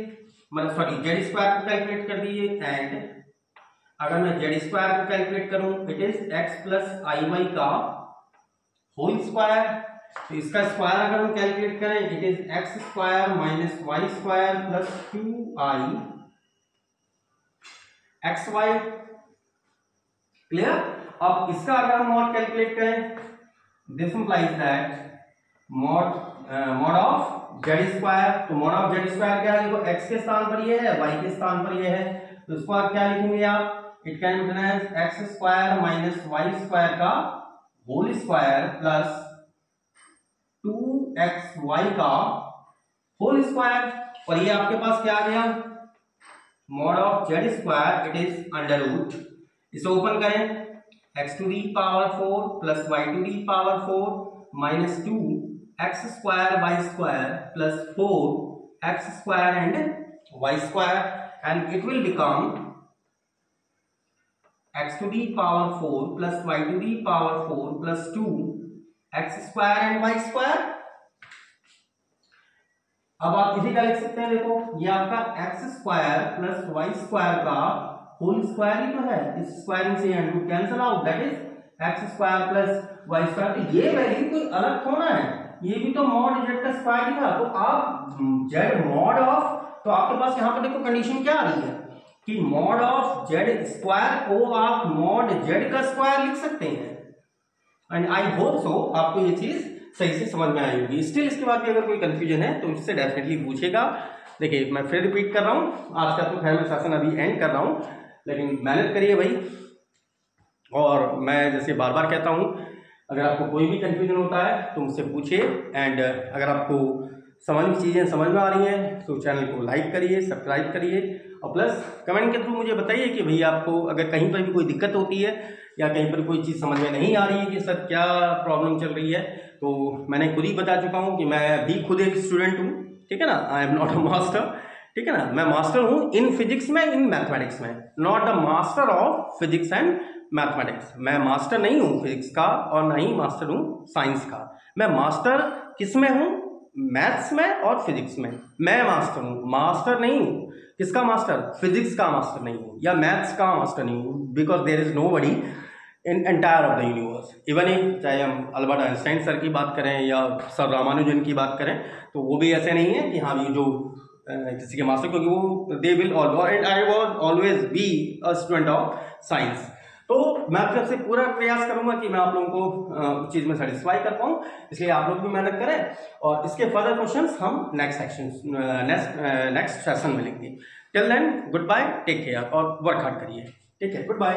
मतलब सॉरी Z स्क्वायर को कैलकुलेट कर दीजिए, एंड अगर मैं Z स्क्वायर को कैलकुलेट करूं, it is x plus IY का होल स्क्वायर। तो इसका स्क्वायर अगर हम कैलकुलेट करें, it is x square minus y square plus 2i XY। Clear. अब इसका अगर हम मॉड कैलकुलेट करें, this implies that mod of Z square, तो मॉड ऑफ Z स्क्वायर क्या है, देखो x के स्थान पर ये है, y के स्थान पर ये है, तो इसको आप क्या लिखेंगे आप, it can be written as x square minus y square का होल स्क्वायर प्लस 2xy का होल स्क्वायर। और ये आपके पास क्या आ गया, mod of Z square, it is under root, इसे ओपन करें, x to the power 4 plus y to the power 4 minus 2 x square y square plus 4 x square and y square, and it will become x to the power 4 plus y to the power 4 plus 2 x square and y square। अब आप इसी का लिख सकते हैं, देखो ये आपका x square plus y square का होल स्क्वायर ही तो है, इस स्क्वायरिंग से and root cancel out, that is x square plus y square. तो ये वैल्यू कोई अलग थोड़ा है, ये भी तो mod Z का स्क्वायर ही था। तो आप Z mod ऑफ, तो आपके पास यहाँ पर देखो कंडीशन क्या आ रही है कि mod ऑफ Z स्क्वायर को आप mod Z का स्क्वायर लिख सकते हैं, एंड आई होप सो आपको ये चीज सही से समझ में आई होगी। स्टिल इसके बाद भी अगर कोई कंफ्यूजन है तो इससे डेफिनेटली पूछेगा। देखिए, मैं फिर रिपीट कर रहा हूँ, आज का तो खैर मैं सेशन अभी एंड कर रहा हूँ, लेकिन मेहनत करिए भाई। और मैं जैसे बार बार कहता हूँ, अगर आपको कोई भी कंफ्यूजन होता है तो मुझसे पूछिए, एंड अगर आपको समझ में चीज़ें समझ में आ रही हैं तो चैनल को लाइक करिए, सब्सक्राइब करिए और प्लस कमेंट के थ्रू मुझे बताइए कि भैया आपको अगर कहीं पर भी कोई दिक्कत होती है या कहीं पर कोई चीज़ समझ में नहीं आ रही है कि सर क्या प्रॉब्लम चल रही है। तो मैंने खुद ही बता चुका हूँ कि मैं भी खुद एक स्टूडेंट हूँ, ठीक है ना। I am not a master, ठीक है ना। मैं मास्टर हूँ इन फिजिक्स में, इन मैथमेटिक्स में, not a master of physics and mathematics. मैं मास्टर नहीं हूँ फिजिक्स का और ना ही मास्टर हूँ साइंस का। मैं मास्टर किस में हूँ? मैथ्स में और फिजिक्स में मैं मास्टर हूँ, मास्टर नहीं हूँ। किसका मास्टर? फिजिक्स का मास्टर नहीं हूँ या मैथ्स का मास्टर नहीं हूँ, because there is no body in entire of the universe. Even if चाहे हम अल्बर्ट आइंस्टाइन सर की बात करें या सर रामानुजन की बात करें तो वो भी ऐसे नहीं है कि हाँ ये जो किसी के मास्टर, क्योंकि वो they will always and I was always be a student of science. तो मैं आपकी तरफ से पूरा प्रयास करूंगा कि मैं आप लोगों को उस चीज में सेटिस्फाई कर पाऊं, इसलिए आप लोग भी मेहनत करें और इसके फर्दर क्वेश्चंस हम नेक्स्ट सेशन में लेंगे। Till then good bye, take care और वर्क हार्ड करिए। ठीक है, गुड बाय।